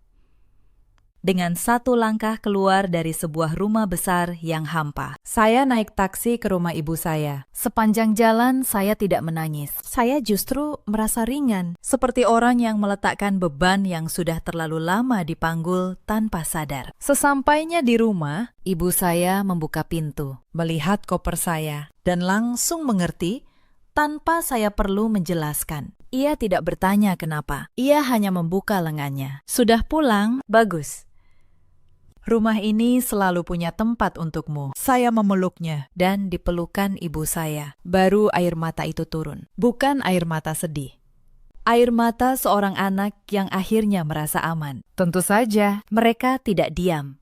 Dengan satu langkah keluar dari sebuah rumah besar yang hampa, saya naik taksi ke rumah ibu saya. Sepanjang jalan saya tidak menangis. Saya justru merasa ringan, seperti orang yang meletakkan beban yang sudah terlalu lama dipanggul tanpa sadar. Sesampainya di rumah, ibu saya membuka pintu, melihat koper saya, dan langsung mengerti tanpa saya perlu menjelaskan. Ia tidak bertanya kenapa. Ia hanya membuka lengannya. "Sudah pulang? Bagus. Rumah ini selalu punya tempat untukmu." Saya memeluknya dan dipelukan ibu saya. Baru air mata itu turun. Bukan air mata sedih. Air mata seorang anak yang akhirnya merasa aman. Tentu saja, mereka tidak diam.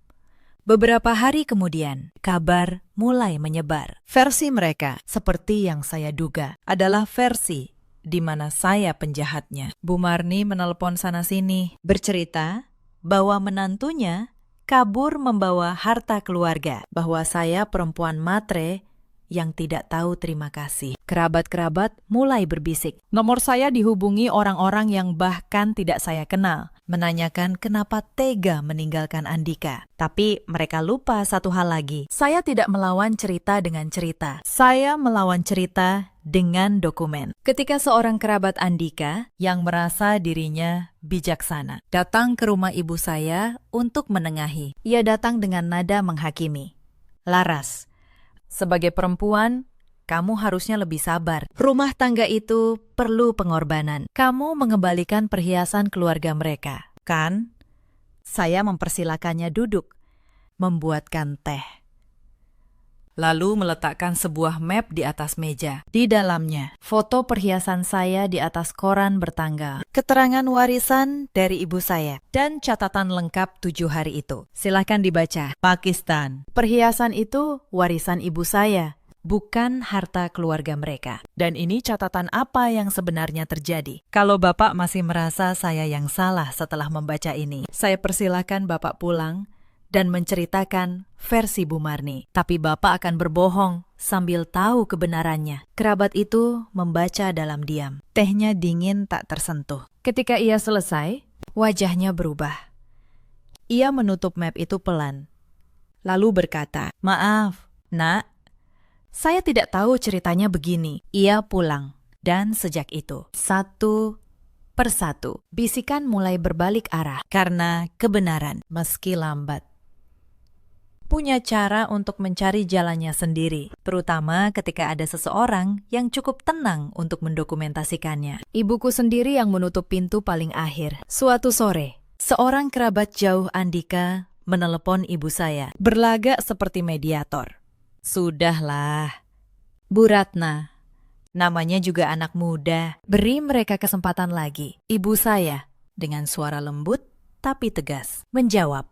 Beberapa hari kemudian, kabar mulai menyebar. Versi mereka, seperti yang saya duga, adalah versi di mana saya penjahatnya. Bu Marni menelpon sana-sini, bercerita bahwa menantunya kabur membawa harta keluarga, bahwa saya perempuan matre yang tidak tahu terima kasih. Kerabat-kerabat mulai berbisik. Nomor saya dihubungi orang-orang yang bahkan tidak saya kenal, menanyakan kenapa tega meninggalkan Andika. Tapi mereka lupa satu hal lagi. Saya tidak melawan cerita dengan cerita. Saya melawan cerita dengan dokumen. Ketika seorang kerabat Andika yang merasa dirinya bijaksana datang ke rumah ibu saya untuk menengahi, ia datang dengan nada menghakimi. "Laras, sebagai perempuan, kamu harusnya lebih sabar. Rumah tangga itu perlu pengorbanan. Kamu mengembalikan perhiasan keluarga mereka, kan?" Saya mempersilakannya duduk, membuatkan teh. Lalu meletakkan sebuah map di atas meja. Di dalamnya, foto perhiasan saya di atas koran bertanggal, keterangan warisan dari ibu saya, dan catatan lengkap 7 hari itu. Silakan dibaca. Pakistan. Perhiasan itu warisan ibu saya, bukan harta keluarga mereka. Dan ini catatan apa yang sebenarnya terjadi. Kalau Bapak masih merasa saya yang salah setelah membaca ini, saya persilakan Bapak pulang dan menceritakan versi Bu Marni. Tapi Bapak akan berbohong sambil tahu kebenarannya. Kerabat itu membaca dalam diam. Tehnya dingin tak tersentuh. Ketika ia selesai, wajahnya berubah. Ia menutup map itu pelan, lalu berkata, "Maaf, Nak, saya tidak tahu ceritanya begini." Ia pulang, dan sejak itu, satu persatu, bisikan mulai berbalik arah karena kebenaran meski lambat. punya cara untuk mencari jalannya sendiri, terutama ketika ada seseorang yang cukup tenang untuk mendokumentasikannya. Ibuku sendiri yang menutup pintu paling akhir. Suatu sore, seorang kerabat jauh Andika menelepon ibu saya, berlagak seperti mediator. Sudahlah, Bu Ratna, namanya juga anak muda, beri mereka kesempatan lagi. Ibu saya, dengan suara lembut tapi tegas, menjawab.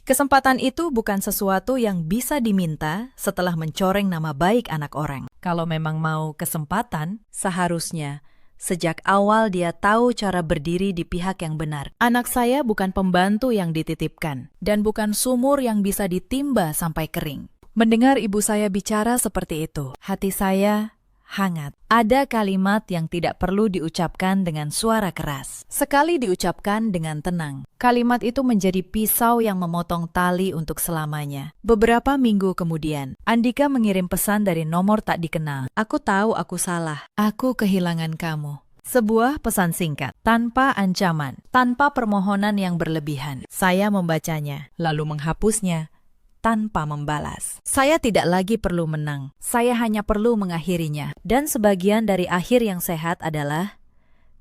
Kesempatan itu bukan sesuatu yang bisa diminta setelah mencoreng nama baik anak orang. Kalau memang mau kesempatan, seharusnya sejak awal dia tahu cara berdiri di pihak yang benar. Anak saya bukan pembantu yang dititipkan, dan bukan sumur yang bisa ditimba sampai kering. Mendengar ibu saya bicara seperti itu, hati saya hangat. Ada kalimat yang tidak perlu diucapkan dengan suara keras. Sekali diucapkan dengan tenang, kalimat itu menjadi pisau yang memotong tali untuk selamanya. Beberapa minggu kemudian, Andika mengirim pesan dari nomor tak dikenal. Aku tahu aku salah. Aku kehilangan kamu. Sebuah pesan singkat, tanpa ancaman, tanpa permohonan yang berlebihan. Saya membacanya, lalu menghapusnya tanpa membalas. Saya tidak lagi perlu menang, saya hanya perlu mengakhirinya. Dan sebagian dari akhir yang sehat adalah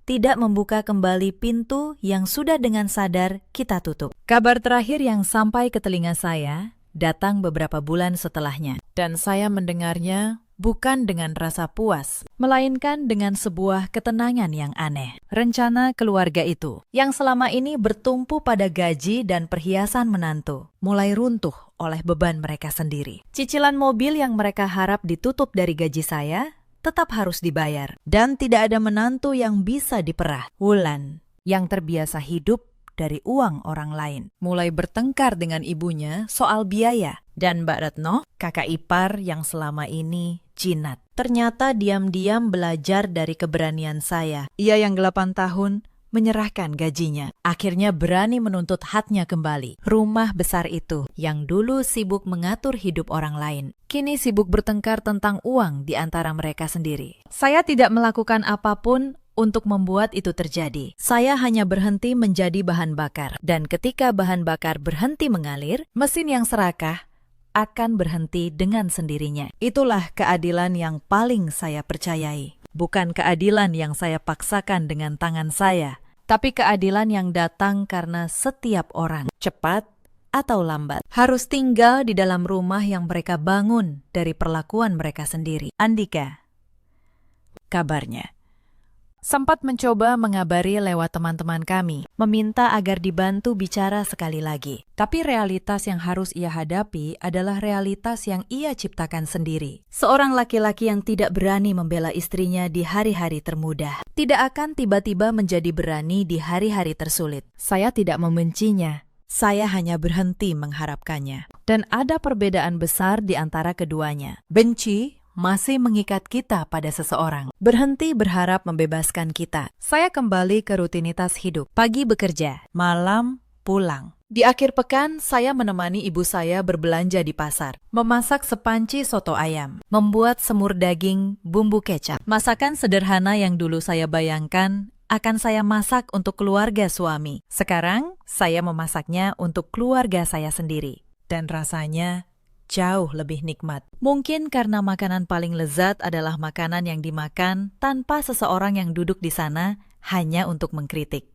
tidak membuka kembali pintu yang sudah dengan sadar kita tutup. Kabar terakhir yang sampai ke telinga saya datang beberapa bulan setelahnya. Dan saya mendengarnya bukan dengan rasa puas, melainkan dengan sebuah ketenangan yang aneh. Rencana keluarga itu, yang selama ini bertumpu pada gaji dan perhiasan menantu, mulai runtuh oleh beban mereka sendiri. Cicilan mobil yang mereka harap ditutup dari gaji saya, tetap harus dibayar. Dan tidak ada menantu yang bisa diperah. Wulan, yang terbiasa hidup dari uang orang lain, mulai bertengkar dengan ibunya soal biaya. Dan Mbak Retno, kakak ipar yang selama ini jinat, ternyata diam-diam belajar dari keberanian saya. Ia yang 8 tahun menyerahkan gajinya, akhirnya berani menuntut haknya kembali. Rumah besar itu, yang dulu sibuk mengatur hidup orang lain, kini sibuk bertengkar tentang uang di antara mereka sendiri. Saya tidak melakukan apapun untuk membuat itu terjadi. Saya hanya berhenti menjadi bahan bakar. Dan ketika bahan bakar berhenti mengalir, mesin yang serakah akan berhenti dengan sendirinya. Itulah keadilan yang paling saya percayai. Bukan keadilan yang saya paksakan dengan tangan saya, tapi keadilan yang datang karena setiap orang, cepat atau lambat, harus tinggal di dalam rumah yang mereka bangun dari perlakuan mereka sendiri. Andika, kabarnya, sempat mencoba mengabari lewat teman-teman kami, meminta agar dibantu bicara sekali lagi. Tapi realitas yang harus ia hadapi adalah realitas yang ia ciptakan sendiri. Seorang laki-laki yang tidak berani membela istrinya di hari-hari termudah, tidak akan tiba-tiba menjadi berani di hari-hari tersulit. Saya tidak membencinya, saya hanya berhenti mengharapkannya. Dan ada perbedaan besar di antara keduanya. Benci masih mengikat kita pada seseorang. Berhenti berharap membebaskan kita. Saya kembali ke rutinitas hidup. Pagi bekerja, malam pulang. Di akhir pekan, saya menemani ibu saya berbelanja di pasar, memasak sepanci soto ayam, membuat semur daging bumbu kecap. Masakan sederhana yang dulu saya bayangkan akan saya masak untuk keluarga suami. Sekarang, saya memasaknya untuk keluarga saya sendiri. Dan rasanya jauh lebih nikmat. Mungkin karena makanan paling lezat adalah makanan yang dimakan tanpa seseorang yang duduk di sana hanya untuk mengkritik.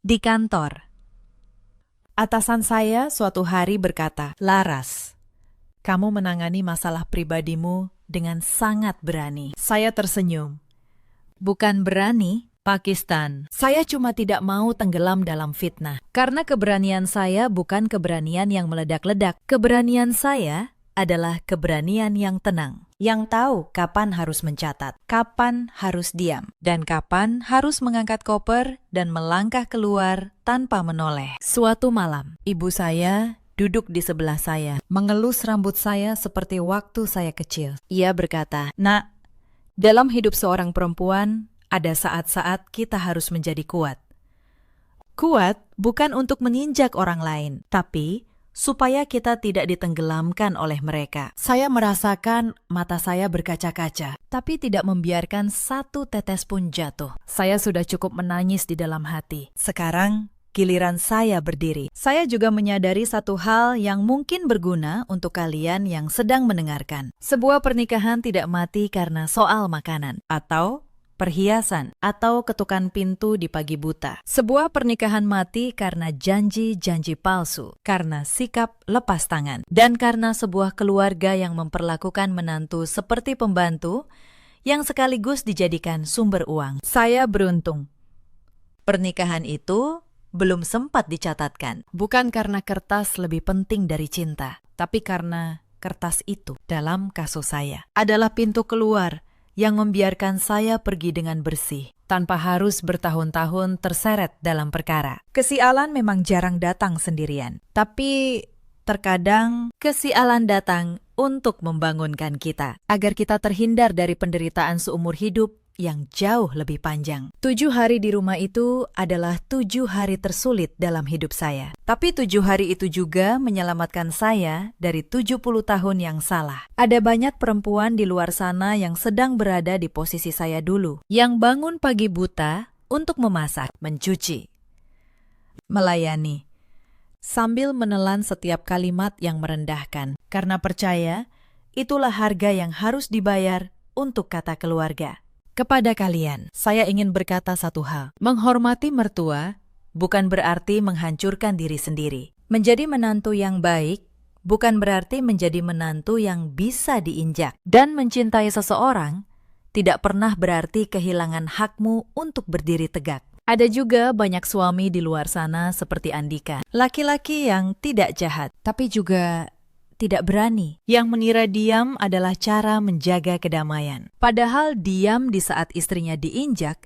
Di kantor, atasan saya suatu hari berkata, "Laras, kamu menangani masalah pribadimu dengan sangat berani." Saya tersenyum. Bukan berani, Pakistan. Saya cuma tidak mau tenggelam dalam fitnah. Karena keberanian saya bukan keberanian yang meledak-ledak. Keberanian saya adalah keberanian yang tenang. Yang tahu kapan harus mencatat, kapan harus diam, dan kapan harus mengangkat koper dan melangkah keluar tanpa menoleh. Suatu malam, ibu saya duduk di sebelah saya, mengelus rambut saya seperti waktu saya kecil. Ia berkata, "Nak, dalam hidup seorang perempuan, ada saat-saat kita harus menjadi kuat. Kuat bukan untuk menginjak orang lain, tapi supaya kita tidak ditenggelamkan oleh mereka." Saya merasakan mata saya berkaca-kaca, tapi tidak membiarkan satu tetes pun jatuh. Saya sudah cukup menangis di dalam hati. Sekarang, giliran saya berdiri. Saya juga menyadari satu hal yang mungkin berguna untuk kalian yang sedang mendengarkan. Sebuah pernikahan tidak mati karena soal makanan, atau perhiasan, atau ketukan pintu di pagi buta. Sebuah pernikahan mati karena janji-janji palsu, karena sikap lepas tangan, dan karena sebuah keluarga yang memperlakukan menantu seperti pembantu yang sekaligus dijadikan sumber uang. Saya beruntung. Pernikahan itu belum sempat dicatatkan, bukan karena kertas lebih penting dari cinta, tapi karena kertas itu, dalam kasus saya, adalah pintu keluar yang membiarkan saya pergi dengan bersih, tanpa harus bertahun-tahun terseret dalam perkara. Kesialan memang jarang datang sendirian, tapi terkadang kesialan datang untuk membangunkan kita, agar kita terhindar dari penderitaan seumur hidup yang jauh lebih panjang. 7 hari di rumah itu adalah 7 hari tersulit dalam hidup saya. Tapi 7 hari itu juga menyelamatkan saya dari 70 tahun yang salah. Ada banyak perempuan di luar sana yang sedang berada di posisi saya dulu, yang bangun pagi buta untuk memasak, mencuci, melayani, sambil menelan setiap kalimat yang merendahkan, karena percaya itulah harga yang harus dibayar untuk kata keluarga. Kepada kalian, saya ingin berkata satu hal. Menghormati mertua bukan berarti menghancurkan diri sendiri. Menjadi menantu yang baik bukan berarti menjadi menantu yang bisa diinjak. Dan mencintai seseorang tidak pernah berarti kehilangan hakmu untuk berdiri tegak. Ada juga banyak suami di luar sana seperti Andika. Laki-laki yang tidak jahat, tapi juga tidak berani, yang mengira diam adalah cara menjaga kedamaian. Padahal diam di saat istrinya diinjak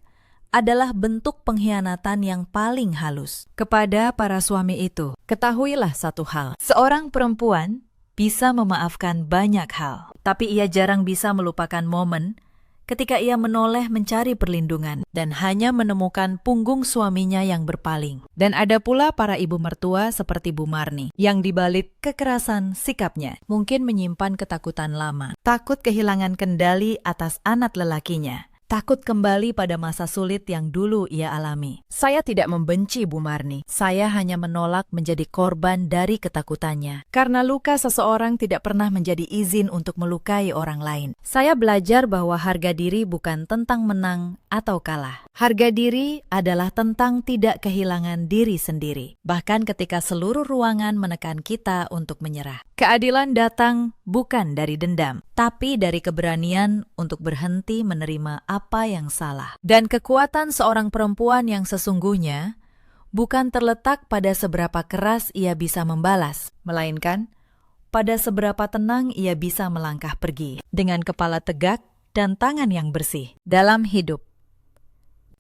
adalah bentuk pengkhianatan yang paling halus. Kepada para suami itu, ketahuilah satu hal. Seorang perempuan bisa memaafkan banyak hal, tapi ia jarang bisa melupakan momen ketika ia menoleh mencari perlindungan dan hanya menemukan punggung suaminya yang berpaling. Dan ada pula para ibu mertua seperti Bu Marni, yang dibalik kekerasan sikapnya mungkin menyimpan ketakutan lama. Takut kehilangan kendali atas anak lelakinya. Takut kembali pada masa sulit yang dulu ia alami. Saya tidak membenci Bu Marni. Saya hanya menolak menjadi korban dari ketakutannya. Karena luka seseorang tidak pernah menjadi izin untuk melukai orang lain. Saya belajar bahwa harga diri bukan tentang menang atau kalah. Harga diri adalah tentang tidak kehilangan diri sendiri. Bahkan ketika seluruh ruangan menekan kita untuk menyerah. Keadilan datang bukan dari dendam, tapi dari keberanian untuk berhenti menerima apa yang salah. Dan kekuatan seorang perempuan yang sesungguhnya bukan terletak pada seberapa keras ia bisa membalas, melainkan pada seberapa tenang ia bisa melangkah pergi dengan kepala tegak dan tangan yang bersih. Dalam hidup,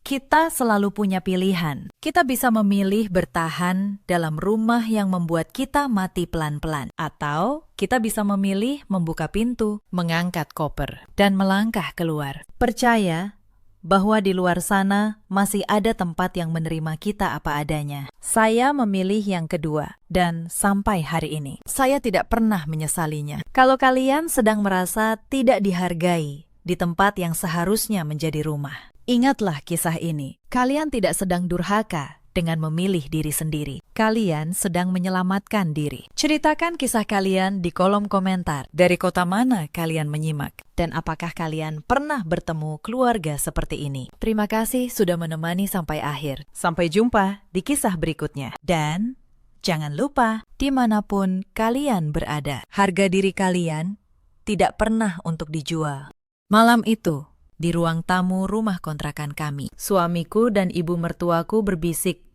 kita selalu punya pilihan. Kita bisa memilih bertahan dalam rumah yang membuat kita mati pelan-pelan. Atau kita bisa memilih membuka pintu, mengangkat koper, dan melangkah keluar. Percaya bahwa di luar sana masih ada tempat yang menerima kita apa adanya. Saya memilih yang kedua, dan sampai hari ini, saya tidak pernah menyesalinya. Kalau kalian sedang merasa tidak dihargai di tempat yang seharusnya menjadi rumah, ingatlah kisah ini. Kalian tidak sedang durhaka dengan memilih diri sendiri. Kalian sedang menyelamatkan diri. Ceritakan kisah kalian di kolom komentar. Dari kota mana kalian menyimak? Dan apakah kalian pernah bertemu keluarga seperti ini? Terima kasih sudah menemani sampai akhir. Sampai jumpa di kisah berikutnya. Dan jangan lupa, dimanapun kalian berada, harga diri kalian tidak pernah untuk dijual. Malam itu, di ruang tamu rumah kontrakan kami, suamiku dan ibu mertuaku berbisik,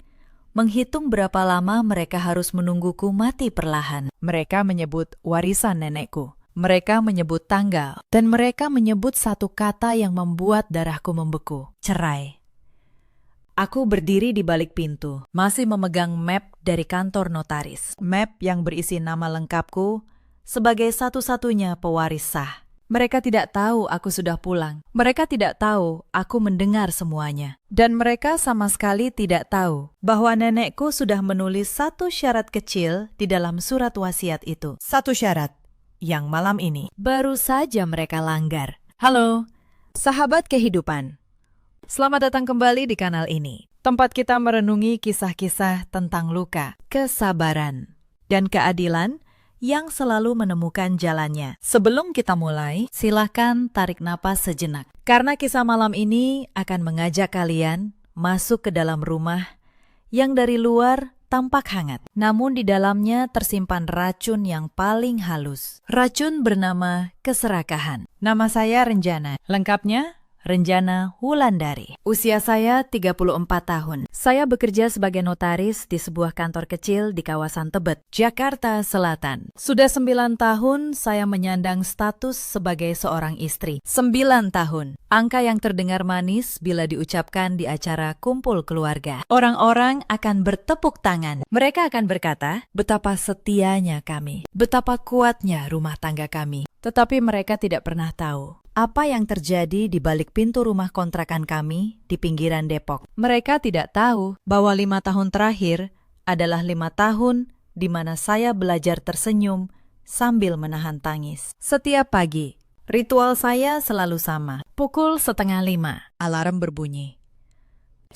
menghitung berapa lama mereka harus menungguku mati perlahan. Mereka menyebut warisan nenekku. Mereka menyebut tanggal. Dan mereka menyebut satu kata yang membuat darahku membeku. Cerai. Aku berdiri di balik pintu, masih memegang map dari kantor notaris. Map yang berisi nama lengkapku sebagai satu-satunya pewaris sah. Mereka tidak tahu aku sudah pulang. Mereka tidak tahu aku mendengar semuanya. Dan mereka sama sekali tidak tahu bahwa nenekku sudah menulis satu syarat kecil di dalam surat wasiat itu. Satu syarat yang malam ini baru saja mereka langgar. Halo, sahabat kehidupan. Selamat datang kembali di kanal ini. tempat kita merenungi kisah-kisah tentang luka, kesabaran, dan keadilan yang selalu menemukan jalannya. Sebelum kita mulai, silakan tarik napas sejenak. Karena kisah malam ini akan mengajak kalian masuk ke dalam rumah yang dari luar tampak hangat. Namun di dalamnya tersimpan racun yang paling halus. Racun bernama keserakahan. Nama saya Renjana. Lengkapnya, Renjana Wulandari. Usia saya 34 tahun. Saya bekerja sebagai notaris di sebuah kantor kecil di kawasan Tebet, Jakarta Selatan. Sudah 9 tahun saya menyandang status sebagai seorang istri. 9 tahun. Angka yang terdengar manis bila diucapkan di acara kumpul keluarga. Orang-orang akan bertepuk tangan. Mereka akan berkata, betapa setianya kami, betapa kuatnya rumah tangga kami. Tetapi mereka tidak pernah tahu apa yang terjadi di balik pintu rumah kontrakan kami di pinggiran Depok. Mereka tidak tahu bahwa 5 tahun terakhir adalah 5 tahun di mana saya belajar tersenyum sambil menahan tangis. Setiap pagi, ritual saya selalu sama. Pukul 4:30, alarm berbunyi.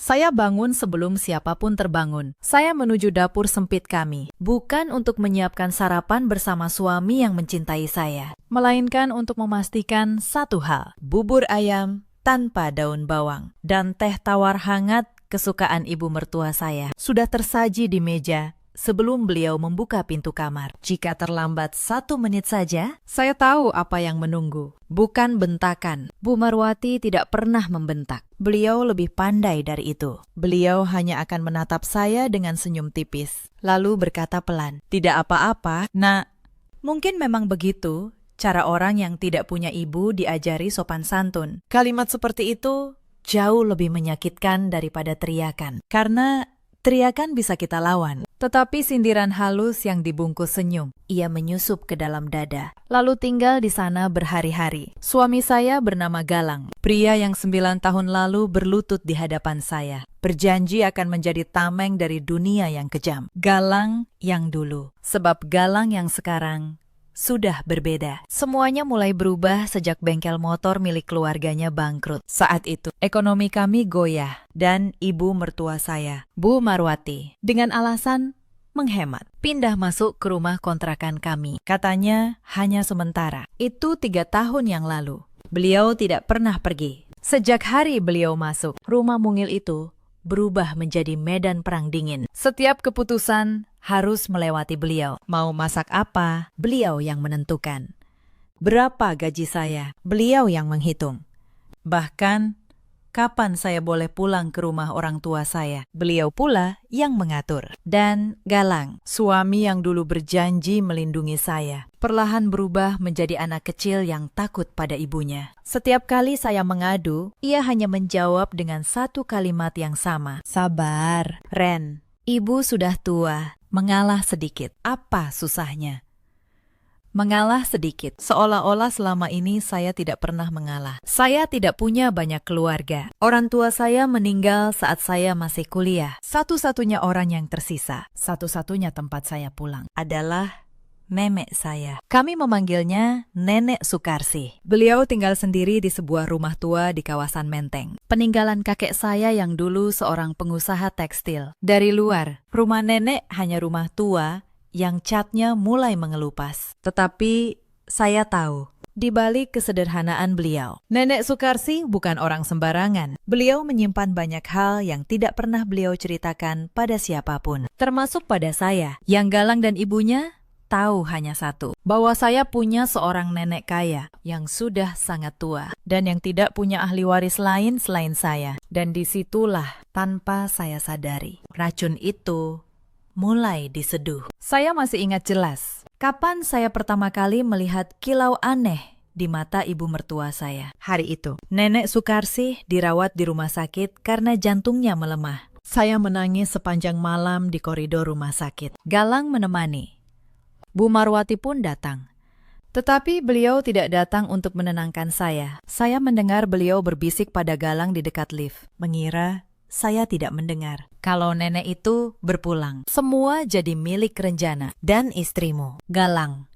Saya bangun sebelum siapapun terbangun. Saya menuju dapur sempit kami, bukan untuk menyiapkan sarapan bersama suami yang mencintai saya, melainkan untuk memastikan satu hal, bubur ayam tanpa daun bawang dan teh tawar hangat kesukaan ibu mertua saya sudah tersaji di meja sebelum beliau membuka pintu kamar. Jika terlambat 1 menit saja, saya tahu apa yang menunggu. Bukan bentakan. Bu Marwati tidak pernah membentak. Beliau lebih pandai dari itu. Beliau hanya akan menatap saya dengan senyum tipis, lalu berkata pelan, "Tidak apa-apa, Nak." Mungkin memang begitu cara orang yang tidak punya ibu diajari sopan santun. Kalimat seperti itu jauh lebih menyakitkan daripada teriakan. Karena teriakan bisa kita lawan, tetapi sindiran halus yang dibungkus senyum, ia menyusup ke dalam dada, lalu tinggal di sana berhari-hari. Suami saya bernama Galang, pria yang 9 tahun lalu berlutut di hadapan saya, berjanji akan menjadi tameng dari dunia yang kejam. Galang yang dulu, sebab Galang yang sekarang sudah berbeda. Semuanya mulai berubah sejak bengkel motor milik keluarganya bangkrut. Saat itu, ekonomi kami goyah dan ibu mertua saya, Bu Marwati, dengan alasan menghemat, pindah masuk ke rumah kontrakan kami. Katanya hanya sementara. Itu 3 tahun yang lalu. Beliau tidak pernah pergi. Sejak hari beliau masuk, rumah mungil itu berubah menjadi medan perang dingin. Setiap keputusan harus melewati beliau. Mau masak apa, beliau yang menentukan. Berapa gaji saya, beliau yang menghitung. Bahkan, kapan saya boleh pulang ke rumah orang tua saya, beliau pula yang mengatur. Dan Galang, suami yang dulu berjanji melindungi saya, perlahan berubah menjadi anak kecil yang takut pada ibunya. Setiap kali saya mengadu, ia hanya menjawab dengan satu kalimat yang sama. Sabar, Ren. Ibu sudah tua, mengalah sedikit. Apa susahnya? Mengalah sedikit, seolah-olah selama ini saya tidak pernah mengalah. Saya tidak punya banyak keluarga. Orang tua saya meninggal saat saya masih kuliah. Satu-satunya orang yang tersisa, satu-satunya tempat saya pulang, adalah nenek saya. Kami memanggilnya Nenek Sukarsi. Beliau tinggal sendiri di sebuah rumah tua di kawasan Menteng. Peninggalan kakek saya yang dulu seorang pengusaha tekstil. Dari luar, rumah nenek hanya rumah tua yang catnya mulai mengelupas. Tetapi saya tahu, di balik kesederhanaan beliau, Nenek Sukarsi bukan orang sembarangan. Beliau menyimpan banyak hal yang tidak pernah beliau ceritakan pada siapapun, termasuk pada saya. Yang Galang dan ibunya tahu hanya satu, bahwa saya punya seorang nenek kaya yang sudah sangat tua dan yang tidak punya ahli waris lain selain saya. Dan disitulah, tanpa saya sadari, racun itu mulai diseduh. Saya masih ingat jelas kapan saya pertama kali melihat kilau aneh di mata ibu mertua saya. Hari itu, Nenek Sukarsi dirawat di rumah sakit karena jantungnya melemah. Saya menangis sepanjang malam di koridor rumah sakit. Galang menemani. Bu Marwati pun datang. Tetapi beliau tidak datang untuk menenangkan saya. Saya mendengar beliau berbisik pada Galang di dekat lift, mengira saya tidak mendengar. Kalau nenek itu berpulang, semua jadi milik Renjana dan istrimu, Galang.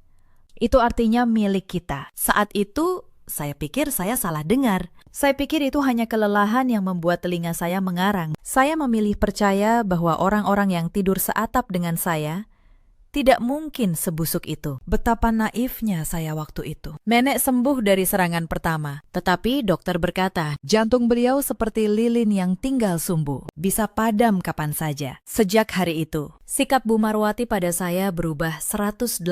Itu artinya milik kita. Saat itu, Saya pikir saya salah dengar. Saya pikir itu hanya kelelahan yang membuat telinga saya mengarang. Saya memilih percaya bahwa orang-orang yang tidur seatap dengan saya tidak mungkin sebusuk itu. Betapa naifnya saya waktu itu. Nenek sembuh dari serangan pertama, tetapi dokter berkata, jantung beliau seperti lilin yang tinggal sumbu, bisa padam kapan saja. Sejak hari itu, sikap Bu Marwati pada saya berubah 180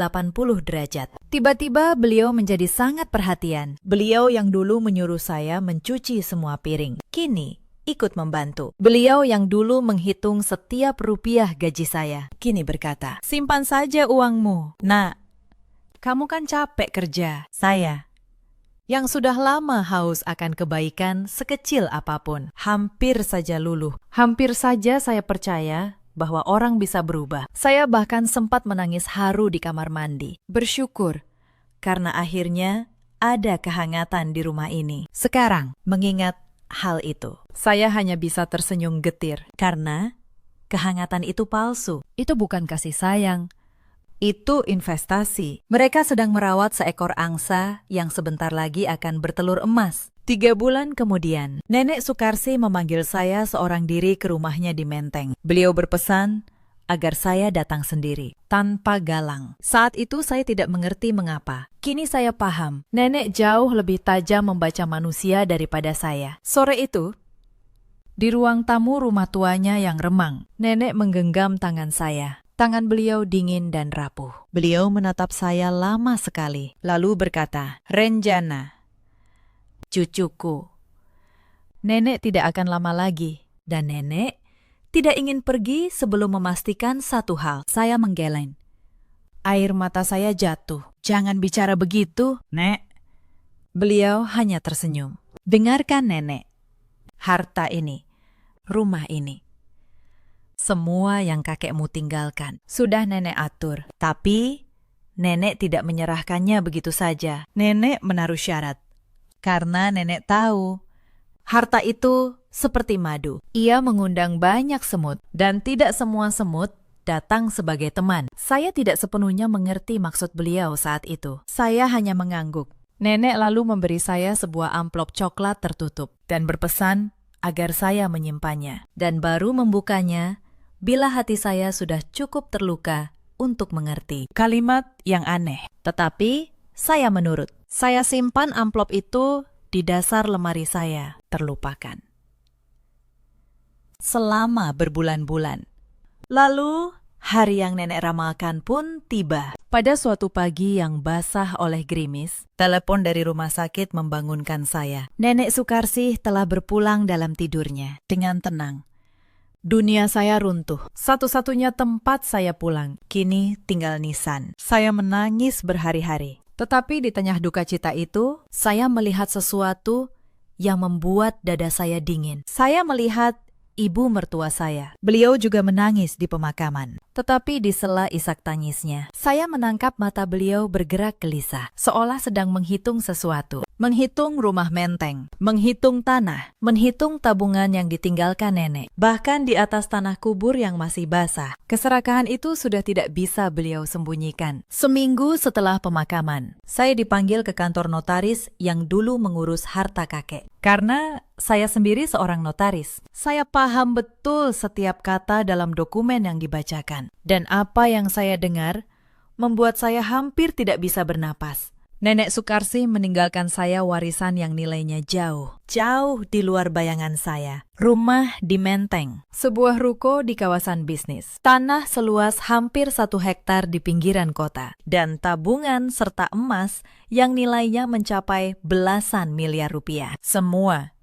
derajat. Tiba-tiba beliau menjadi sangat perhatian. Beliau yang dulu menyuruh saya mencuci semua piring, kini ikut membantu. Beliau yang dulu menghitung setiap rupiah gaji saya, kini berkata, simpan saja uangmu. Nak, kamu kan capek kerja. Saya, yang sudah lama haus akan kebaikan sekecil apapun, hampir saja luluh. Hampir saja saya percaya bahwa orang bisa berubah. Saya bahkan sempat menangis haru di kamar mandi. Bersyukur, karena akhirnya ada kehangatan di rumah ini. Sekarang, mengingat hal itu, saya hanya bisa tersenyum getir karena kehangatan itu palsu. Itu bukan kasih sayang. Itu investasi. Mereka sedang merawat seekor angsa yang sebentar lagi akan bertelur emas. 3 bulan kemudian, Nenek Sukarsi memanggil saya seorang diri ke rumahnya di Menteng. Beliau berpesan agar saya datang sendiri, tanpa galang. Saat itu saya tidak mengerti mengapa. Kini saya paham, nenek jauh lebih tajam membaca manusia daripada saya. Sore itu, di ruang tamu rumah tuanya yang remang, nenek menggenggam tangan saya. Tangan beliau dingin dan rapuh. Beliau menatap saya lama sekali, lalu berkata, Renjana, cucuku, nenek tidak akan lama lagi, dan nenek tidak ingin pergi sebelum memastikan satu hal. Saya menggeleng. Air mata saya jatuh. Jangan bicara begitu, Nek. Beliau hanya tersenyum. Dengarkan, Nenek. Harta ini, rumah ini, semua yang kakekmu tinggalkan, sudah nenek atur. Tapi, nenek tidak menyerahkannya begitu saja. Nenek menaruh syarat. Karena nenek tahu, harta itu seperti madu. Ia mengundang banyak semut, dan tidak semua semut datang sebagai teman. Saya tidak sepenuhnya mengerti maksud beliau saat itu. Saya hanya mengangguk. Nenek lalu memberi saya sebuah amplop coklat tertutup, dan berpesan agar saya menyimpannya. Dan baru membukanya, bila hati saya sudah cukup terluka untuk mengerti. Kalimat yang aneh. Tetapi, saya menurut. Saya simpan amplop itu di dasar lemari saya, terlupakan. Selama berbulan-bulan. Lalu, hari yang nenek ramalkan pun tiba. Pada suatu pagi yang basah oleh gerimis, telepon dari rumah sakit membangunkan saya. Nenek Sukarsi telah berpulang dalam tidurnya, dengan tenang. Dunia saya runtuh. Satu-satunya tempat saya pulang, kini tinggal nisan. Saya menangis berhari-hari. Tetapi di tengah duka cita itu, saya melihat sesuatu yang membuat dada saya dingin. Saya melihat ibu mertua saya. Beliau juga menangis di pemakaman. Tetapi di sela isak tangisnya, saya menangkap mata beliau bergerak gelisah, seolah sedang menghitung sesuatu. Menghitung rumah Menteng, menghitung tanah, menghitung tabungan yang ditinggalkan nenek. Bahkan di atas tanah kubur yang masih basah. Keserakahan itu sudah tidak bisa beliau sembunyikan. Seminggu setelah pemakaman, saya dipanggil ke kantor notaris yang dulu mengurus harta kakek. Karena saya sendiri seorang notaris, saya paham betul setiap kata dalam dokumen yang dibacakan. Dan apa yang saya dengar membuat saya hampir tidak bisa bernapas. Nenek Sukarsi meninggalkan saya warisan yang nilainya jauh di luar bayangan saya. Rumah di Menteng, sebuah ruko di kawasan bisnis, tanah seluas hampir 1 hektar di pinggiran kota, dan tabungan serta emas yang nilainya mencapai belasan miliar rupiah. Semua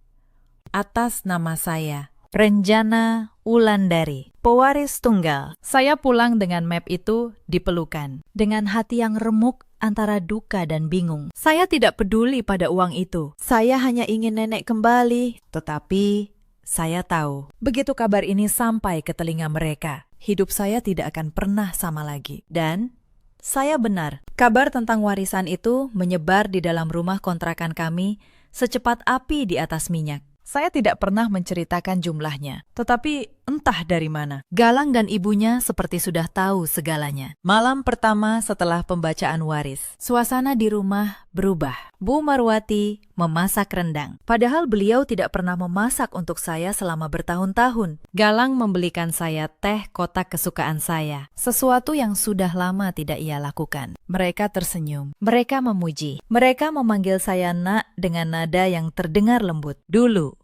atas nama saya, Renjana Wulandari, pewaris tunggal. Saya pulang dengan map itu di pelukan, dengan hati yang remuk antara duka dan bingung. Saya tidak peduli pada uang itu. Saya hanya ingin nenek kembali. Tetapi, saya tahu, begitu kabar ini sampai ke telinga mereka, hidup saya tidak akan pernah sama lagi. Dan, saya benar. Kabar tentang warisan itu menyebar di dalam rumah kontrakan kami secepat api di atas minyak. Saya tidak pernah menceritakan jumlahnya, tetapi entah dari mana. Galang dan ibunya seperti sudah tahu segalanya. Malam pertama setelah pembacaan waris, suasana di rumah berubah. Bu Marwati memasak rendang. Padahal beliau tidak pernah memasak untuk saya selama bertahun-tahun. Galang membelikan saya teh kotak kesukaan saya, sesuatu yang sudah lama tidak ia lakukan. Mereka tersenyum. Mereka memuji. Mereka memanggil saya Nak dengan nada yang terdengar lembut. Dulu,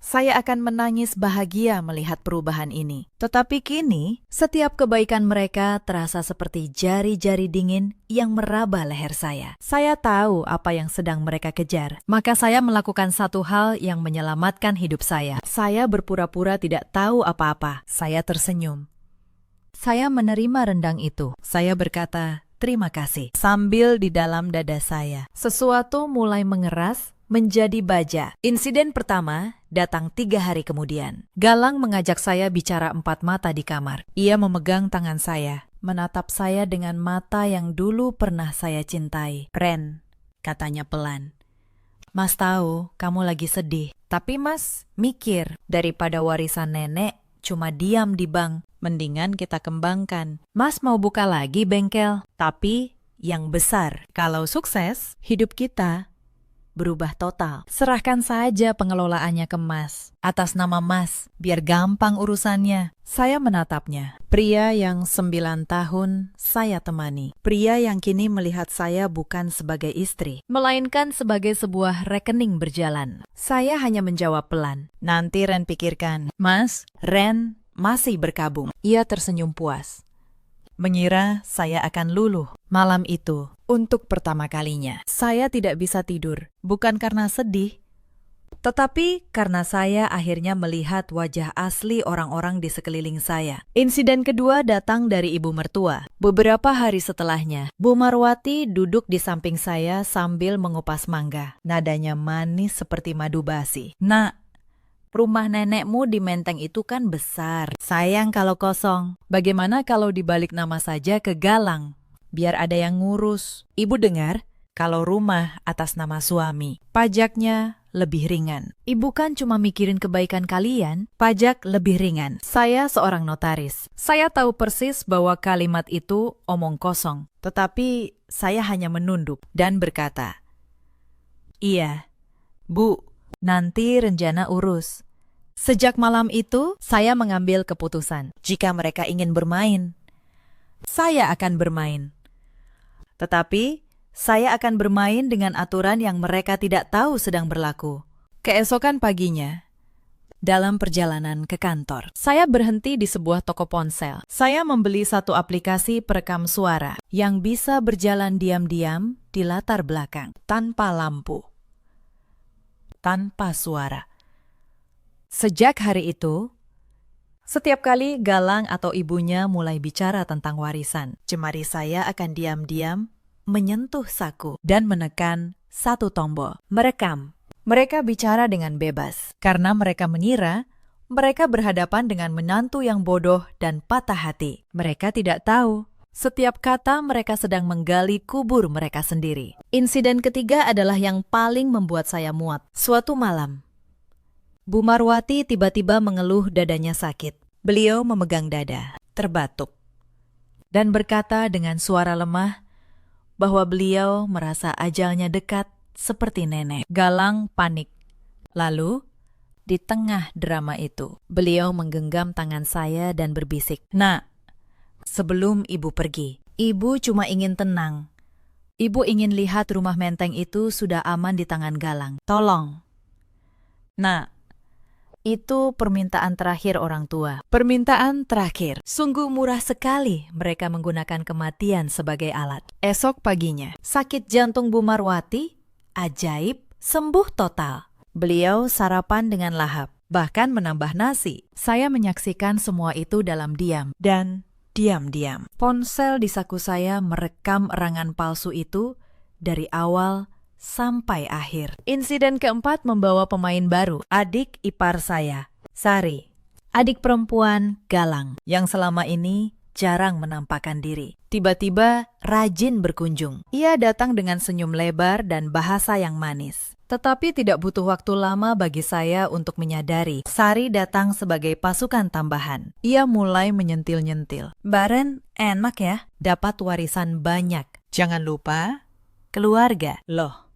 saya akan menangis bahagia melihat perubahan ini. Tetapi kini, setiap kebaikan mereka terasa seperti jari-jari dingin yang meraba leher saya. Saya tahu apa yang sedang mereka kejar. Maka saya melakukan satu hal yang menyelamatkan hidup saya. Saya berpura-pura tidak tahu apa-apa. Saya tersenyum. Saya menerima rendang itu. Saya berkata, terima kasih. Sambil di dalam dada saya, sesuatu mulai mengeras menjadi baja. Insiden pertama datang 3 hari kemudian. Galang mengajak saya bicara 4 mata di kamar. Ia memegang tangan saya, menatap saya dengan mata yang dulu pernah saya cintai. Ren, katanya pelan. Mas tahu kamu lagi sedih. Tapi Mas mikir, daripada warisan nenek cuma diam di bank, mendingan kita kembangkan. Mas mau buka lagi bengkel, tapi yang besar. Kalau sukses, hidup kita berubah total. Serahkan saja pengelolaannya ke Mas, atas nama Mas, biar gampang urusannya. Saya menatapnya. Pria yang 9 tahun saya temani. Pria yang kini melihat saya bukan sebagai istri, melainkan sebagai sebuah rekening berjalan. Saya hanya menjawab pelan. Nanti Ren pikirkan. Mas, Ren masih berkabung. Ia tersenyum puas, mengira saya akan luluh. Malam itu, untuk pertama kalinya, saya tidak bisa tidur. Bukan karena sedih, tetapi karena saya akhirnya melihat wajah asli orang-orang di sekeliling saya. Insiden kedua datang dari ibu mertua. Beberapa hari setelahnya, Bu Marwati duduk di samping saya sambil mengupas mangga. Nadanya manis seperti madu basi. Nak, rumah nenekmu di Menteng itu kan besar. Sayang kalau kosong. Bagaimana kalau dibalik nama saja ke Galang? Biar ada yang ngurus. Ibu dengar kalau rumah atas nama suami, pajaknya lebih ringan. Ibu kan cuma mikirin kebaikan kalian, pajak lebih ringan. Saya seorang notaris. Saya tahu persis bahwa kalimat itu omong kosong. Tetapi saya hanya menunduk dan berkata, iya, Bu, nanti rencana urus. Sejak malam itu, saya mengambil keputusan. Jika mereka ingin bermain, saya akan bermain. Tetapi, saya akan bermain dengan aturan yang mereka tidak tahu sedang berlaku. Keesokan paginya, dalam perjalanan ke kantor, saya berhenti di sebuah toko ponsel. Saya membeli satu aplikasi perekam suara yang bisa berjalan diam-diam di latar belakang, tanpa lampu, tanpa suara. Sejak hari itu, setiap kali Galang atau ibunya mulai bicara tentang warisan, jemari saya akan diam-diam menyentuh saku dan menekan satu tombol, merekam. Mereka bicara dengan bebas, karena mereka mengira mereka berhadapan dengan menantu yang bodoh dan patah hati. Mereka tidak tahu, setiap kata mereka sedang menggali kubur mereka sendiri. Insiden ketiga adalah yang paling membuat saya muak. Suatu malam, Bu Marwati tiba-tiba mengeluh dadanya sakit. Beliau memegang dada, terbatuk, dan berkata dengan suara lemah bahwa beliau merasa ajalnya dekat seperti nenek. Galang panik. Lalu, di tengah drama itu, beliau menggenggam tangan saya dan berbisik, Nak, sebelum ibu pergi, ibu cuma ingin tenang. Ibu ingin lihat rumah Menteng itu sudah aman di tangan Galang. Tolong. Nak, itu permintaan terakhir orang tua. Permintaan terakhir. Sungguh murah sekali mereka menggunakan kematian sebagai alat. Esok paginya, sakit jantung Bu Marwati, ajaib, sembuh total. Beliau sarapan dengan lahap, bahkan menambah nasi. Saya menyaksikan semua itu dalam diam. Dan diam-diam, ponsel di saku saya merekam erangan palsu itu dari awal sampai akhir. Insiden keempat membawa pemain baru, adik ipar saya, Sari. Adik perempuan Galang, yang selama ini jarang menampakkan diri. Tiba-tiba rajin berkunjung. Ia datang dengan senyum lebar dan bahasa yang manis. Tetapi tidak butuh waktu lama bagi saya untuk menyadari Sari datang sebagai pasukan tambahan. Ia mulai menyentil-nyentil. "Mbak Ren, enak ya, dapat warisan banyak. Jangan lupa, keluarga." Loh,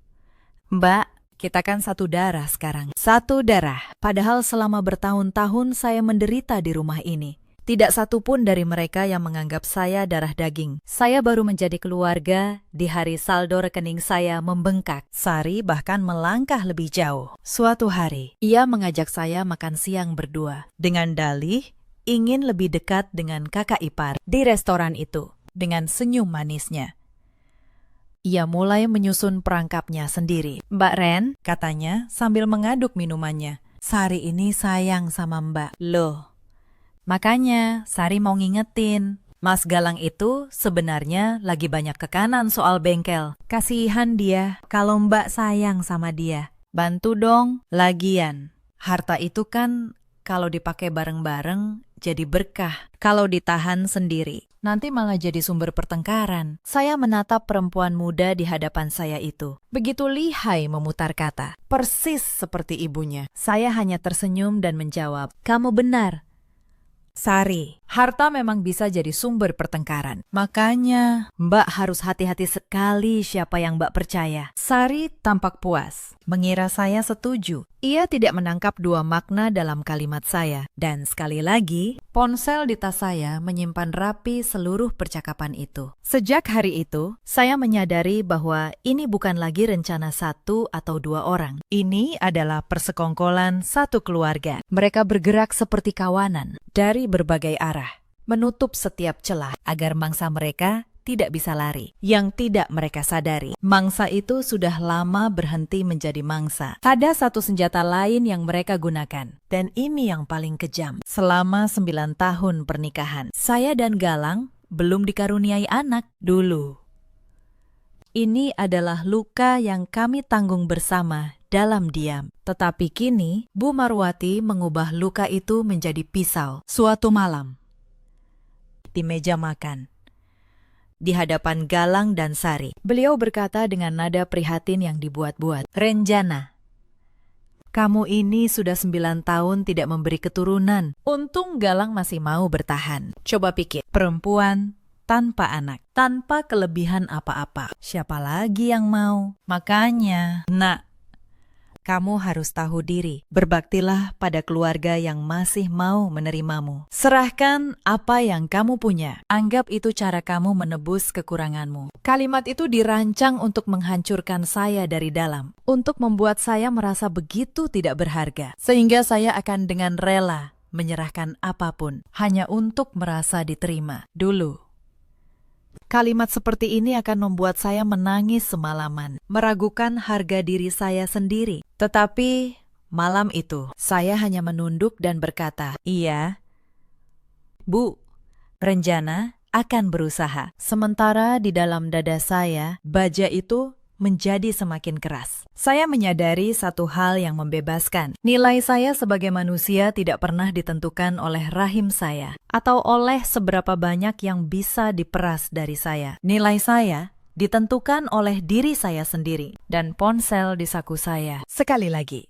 Mbak, kita kan satu darah sekarang. Satu darah. Padahal selama bertahun-tahun saya menderita di rumah ini. Tidak satu pun dari mereka yang menganggap saya darah daging. Saya baru menjadi keluarga di hari saldo rekening saya membengkak. Sari bahkan melangkah lebih jauh. Suatu hari, ia mengajak saya makan siang berdua. Dengan dalih, ingin lebih dekat dengan kakak ipar di restoran itu. Dengan senyum manisnya. Ia mulai menyusun perangkapnya sendiri. "Mbak Ren," katanya sambil mengaduk minumannya. "Sari ini sayang sama Mbak." Loh, makanya Sari mau ngingetin. Mas Galang itu sebenarnya lagi banyak tekanan soal bengkel. Kasihan dia kalau Mbak sayang sama dia. Bantu dong. Lagian, harta itu kan kalau dipakai bareng-bareng jadi berkah. Kalau ditahan sendiri, nanti malah jadi sumber pertengkaran. Saya menatap perempuan muda di hadapan saya itu. Begitu lihai memutar kata. Persis seperti ibunya. Saya hanya tersenyum dan menjawab, "Kamu benar, Sari, harta memang bisa jadi sumber pertengkaran. Makanya, Mbak harus hati-hati sekali siapa yang Mbak percaya." Sari tampak puas, mengira saya setuju. Ia tidak menangkap dua makna dalam kalimat saya. Dan sekali lagi, ponsel di tas saya menyimpan rapi seluruh percakapan itu. Sejak hari itu, saya menyadari bahwa ini bukan lagi rencana satu atau dua orang. Ini adalah persekongkolan satu keluarga. Mereka bergerak seperti kawanan dari berbagai arah, menutup setiap celah agar mangsa mereka tidak bisa lari. Yang tidak mereka sadari, mangsa itu sudah lama berhenti menjadi mangsa. Ada satu senjata lain yang mereka gunakan, dan ini yang paling kejam. Selama 9 tahun pernikahan, saya dan Galang belum dikaruniai anak dulu. Ini adalah luka yang kami tanggung bersama dalam diam. Tetapi kini, Bu Marwati mengubah luka itu menjadi pisau. Suatu malam, di meja makan, di hadapan Galang dan Sari, beliau berkata dengan nada prihatin yang dibuat-buat, "Renjana, kamu ini sudah 9 tahun tidak memberi keturunan. Untung Galang masih mau bertahan. Coba pikir, perempuan tanpa anak, tanpa kelebihan apa-apa. Siapa lagi yang mau? Makanya, Nak, kamu harus tahu diri. Berbaktilah pada keluarga yang masih mau menerimamu. Serahkan apa yang kamu punya. Anggap itu cara kamu menebus kekuranganmu." Kalimat itu dirancang untuk menghancurkan saya dari dalam. Untuk membuat saya merasa begitu tidak berharga. Sehingga saya akan dengan rela menyerahkan apapun. Hanya untuk merasa diterima. Dulu, kalimat seperti ini akan membuat saya menangis semalaman, meragukan harga diri saya sendiri. Tetapi malam itu, saya hanya menunduk dan berkata, "Iya, Bu, Renjana akan berusaha." Sementara di dalam dada saya, baja itu menjadi semakin keras. Saya menyadari satu hal yang membebaskan. Nilai saya sebagai manusia tidak pernah ditentukan oleh rahim saya atau oleh seberapa banyak yang bisa diperas dari saya. Nilai saya ditentukan oleh diri saya sendiri dan ponsel di saku saya. Sekali lagi,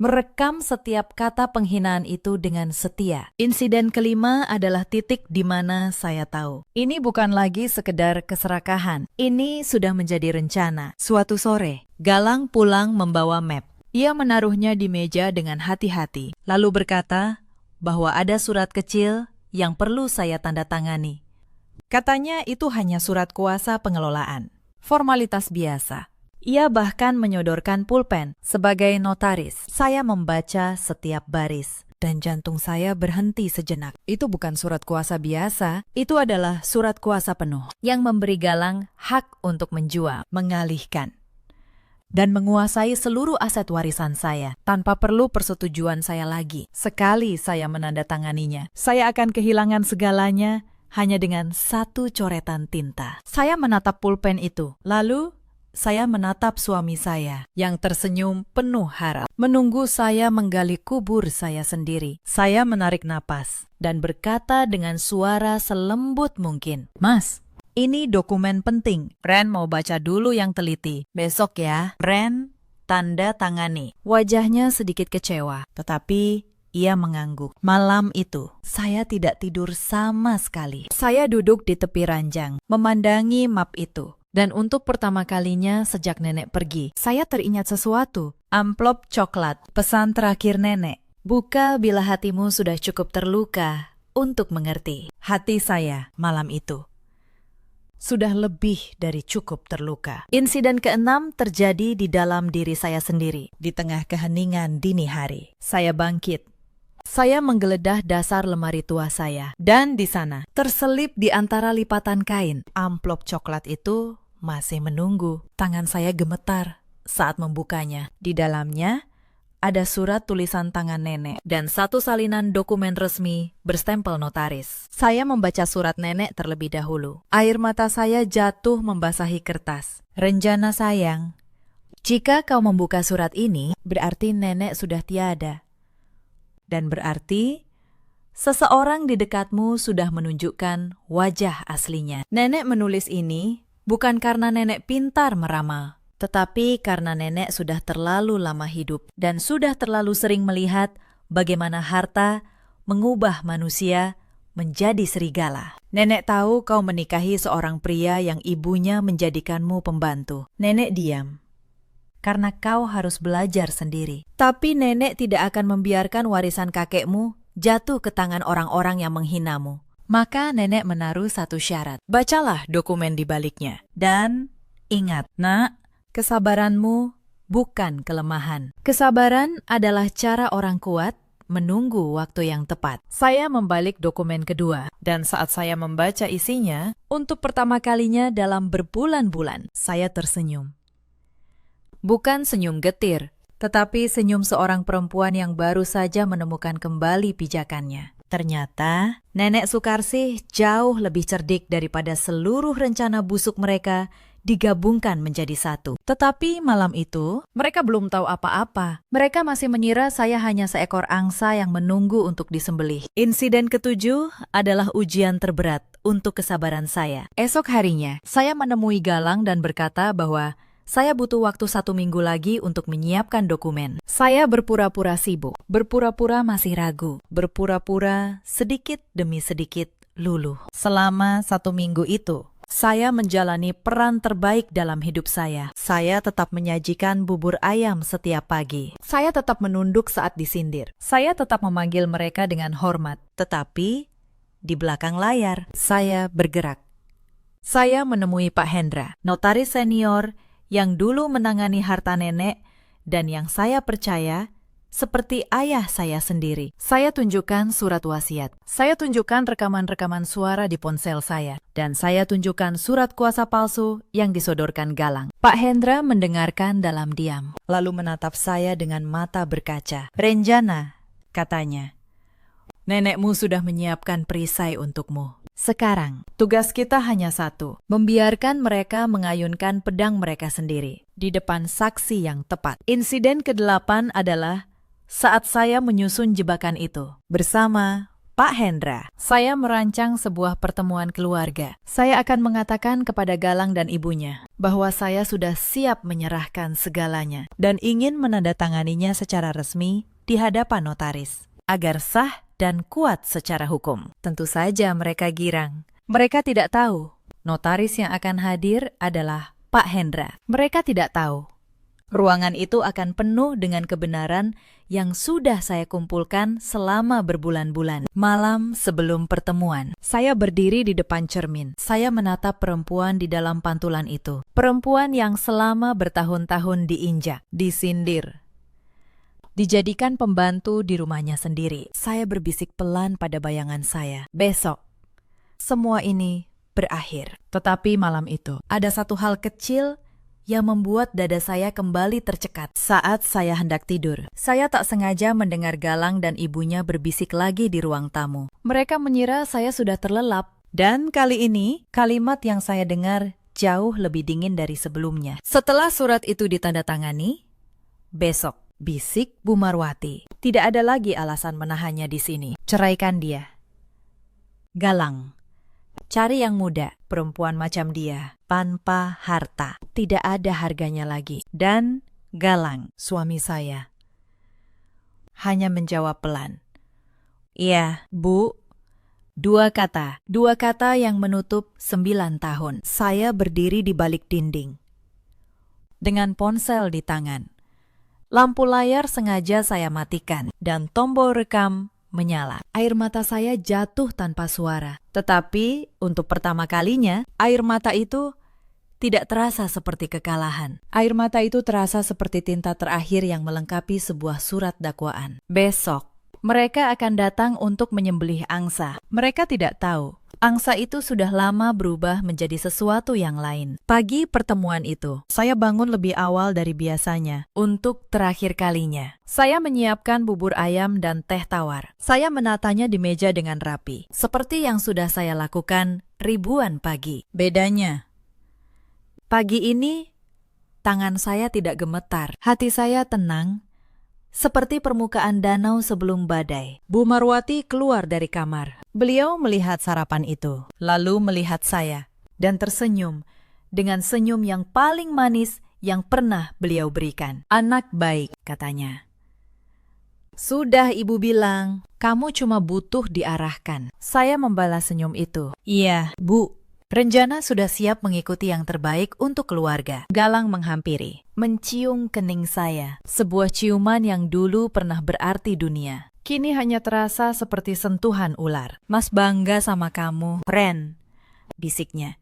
merekam setiap kata penghinaan itu dengan setia. Insiden kelima adalah titik di mana saya tahu. Ini bukan lagi sekedar keserakahan. Ini sudah menjadi rencana. Suatu sore, Galang pulang membawa map. Ia menaruhnya di meja dengan hati-hati, lalu berkata bahwa ada surat kecil yang perlu saya tanda tangani. Katanya itu hanya surat kuasa pengelolaan. Formalitas biasa. Ia bahkan menyodorkan pulpen sebagai notaris. Saya membaca setiap baris dan jantung saya berhenti sejenak. Itu bukan surat kuasa biasa, itu adalah surat kuasa penuh yang memberi Galang hak untuk menjual, mengalihkan, dan menguasai seluruh aset warisan saya tanpa perlu persetujuan saya lagi. Sekali saya menandatanganinya, saya akan kehilangan segalanya hanya dengan satu coretan tinta. Saya menatap pulpen itu, lalu Saya menatap suami saya yang tersenyum penuh harap. Menunggu saya menggali kubur saya sendiri. Saya menarik napas dan berkata dengan suara selembut mungkin. Mas, ini dokumen penting. Ren mau baca dulu yang teliti. Besok ya. Ren tanda tangani. Wajahnya sedikit kecewa, tetapi ia mengangguk. Malam itu, saya tidak tidur sama sekali. Saya duduk di tepi ranjang, memandangi map itu. Dan untuk pertama kalinya sejak nenek pergi, saya teringat sesuatu. Amplop coklat, pesan terakhir nenek. Buka bila hatimu sudah cukup terluka untuk mengerti. Hati saya malam itu sudah lebih dari cukup terluka. Insiden keenam terjadi di dalam diri saya sendiri. Di tengah keheningan dini hari, saya bangkit. Saya menggeledah dasar lemari tua saya. Dan di sana, terselip di antara lipatan kain, amplop coklat itu masih menunggu. Tangan saya gemetar saat membukanya. Di dalamnya ada surat tulisan tangan nenek dan satu salinan dokumen resmi berstempel notaris. Saya membaca surat nenek terlebih dahulu. Air mata saya jatuh membasahi kertas. Renjana sayang, jika kau membuka surat ini, berarti nenek sudah tiada. Dan berarti seseorang di dekatmu sudah menunjukkan wajah aslinya. Nenek menulis ini bukan karena nenek pintar meramal, tetapi karena nenek sudah terlalu lama hidup dan sudah terlalu sering melihat bagaimana harta mengubah manusia menjadi serigala. Nenek tahu kau menikahi seorang pria yang ibunya menjadikanmu pembantu. Nenek diam karena kau harus belajar sendiri. Tapi nenek tidak akan membiarkan warisan kakekmu jatuh ke tangan orang-orang yang menghinamu. Maka nenek menaruh satu syarat. Bacalah dokumen di baliknya. Dan ingat, nak, kesabaranmu bukan kelemahan. Kesabaran adalah cara orang kuat menunggu waktu yang tepat. Saya membalik dokumen kedua. Dan saat saya membaca isinya, untuk pertama kalinya dalam berbulan-bulan, saya tersenyum. Bukan senyum getir, tetapi senyum seorang perempuan yang baru saja menemukan kembali pijakannya. Ternyata, Nenek Sukarsih jauh lebih cerdik daripada seluruh rencana busuk mereka digabungkan menjadi satu. Tetapi malam itu, mereka belum tahu apa-apa. Mereka masih mengira saya hanya seekor angsa yang menunggu untuk disembelih. Insiden ketujuh adalah ujian terberat untuk kesabaran saya. Esok harinya, saya menemui Galang dan berkata bahwa saya butuh waktu 1 minggu lagi untuk menyiapkan dokumen. Saya berpura-pura sibuk, berpura-pura masih ragu, berpura-pura sedikit demi sedikit luluh. Selama 1 minggu itu, saya menjalani peran terbaik dalam hidup saya. Saya tetap menyajikan bubur ayam setiap pagi. Saya tetap menunduk saat disindir. Saya tetap memanggil mereka dengan hormat. Tetapi, di belakang layar, saya bergerak. Saya menemui Pak Hendra, notaris senior yang dulu menangani harta nenek dan yang saya percaya seperti ayah saya sendiri. Saya tunjukkan surat wasiat. Saya tunjukkan rekaman-rekaman suara di ponsel saya. Dan saya tunjukkan surat kuasa palsu yang disodorkan Galang. Pak Hendra mendengarkan dalam diam, lalu menatap saya dengan mata berkaca. Renjana, katanya, nenekmu sudah menyiapkan perisai untukmu. Sekarang, tugas kita hanya satu, membiarkan mereka mengayunkan pedang mereka sendiri di depan saksi yang tepat. Insiden ke-8 adalah saat saya menyusun jebakan itu bersama Pak Hendra. Saya merancang sebuah pertemuan keluarga. Saya akan mengatakan kepada Galang dan ibunya bahwa saya sudah siap menyerahkan segalanya dan ingin menandatanganinya secara resmi di hadapan notaris agar sah dan kuat secara hukum. Tentu saja mereka girang. Mereka tidak tahu notaris yang akan hadir adalah Pak Hendra. Mereka tidak tahu ruangan itu akan penuh dengan kebenaran yang sudah saya kumpulkan selama berbulan-bulan. Malam sebelum pertemuan, saya berdiri di depan cermin. Saya menatap perempuan di dalam pantulan itu. Perempuan yang selama bertahun-tahun diinjak, disindir, dijadikan pembantu di rumahnya sendiri. Saya berbisik pelan pada bayangan saya. Besok, semua ini berakhir. Tetapi malam itu, ada satu hal kecil yang membuat dada saya kembali tercekat saat saya hendak tidur. Saya tak sengaja mendengar Galang dan ibunya berbisik lagi di ruang tamu. Mereka mengira saya sudah terlelap. Dan kali ini, kalimat yang saya dengar jauh lebih dingin dari sebelumnya. Setelah surat itu ditandatangani, besok, bisik Bu Marwati. Tidak ada lagi alasan menahannya di sini. Ceraikan dia. Galang. Cari yang muda, perempuan macam dia, tanpa harta. Tidak ada harganya lagi. Dan Galang, suami saya, hanya menjawab pelan. Iya, Bu. Dua kata yang menutup 9 tahun. Saya berdiri di balik dinding, dengan ponsel di tangan. Lampu layar sengaja saya matikan, dan tombol rekam menyala. Air mata saya jatuh tanpa suara. Tetapi, untuk pertama kalinya, air mata itu tidak terasa seperti kekalahan. Air mata itu terasa seperti tinta terakhir yang melengkapi sebuah surat dakwaan. Besok, mereka akan datang untuk menyembelih angsa. Mereka tidak tahu, angsa itu sudah lama berubah menjadi sesuatu yang lain. Pagi pertemuan itu, saya bangun lebih awal dari biasanya. Untuk terakhir kalinya, saya menyiapkan bubur ayam dan teh tawar. Saya menatanya di meja dengan rapi, seperti yang sudah saya lakukan ribuan pagi. Bedanya, pagi ini, tangan saya tidak gemetar. Hati saya tenang, seperti permukaan danau sebelum badai. Bu Marwati keluar dari kamar. Beliau melihat sarapan itu, lalu melihat saya, dan tersenyum dengan senyum yang paling manis yang pernah beliau berikan. Anak baik, katanya. Sudah Ibu bilang, kamu cuma butuh diarahkan. Saya membalas senyum itu. Iya, Bu. Renjana sudah siap mengikuti yang terbaik untuk keluarga. Galang menghampiri, mencium kening saya. Sebuah ciuman yang dulu pernah berarti dunia, kini hanya terasa seperti sentuhan ular. Mas bangga sama kamu, Ren, bisiknya.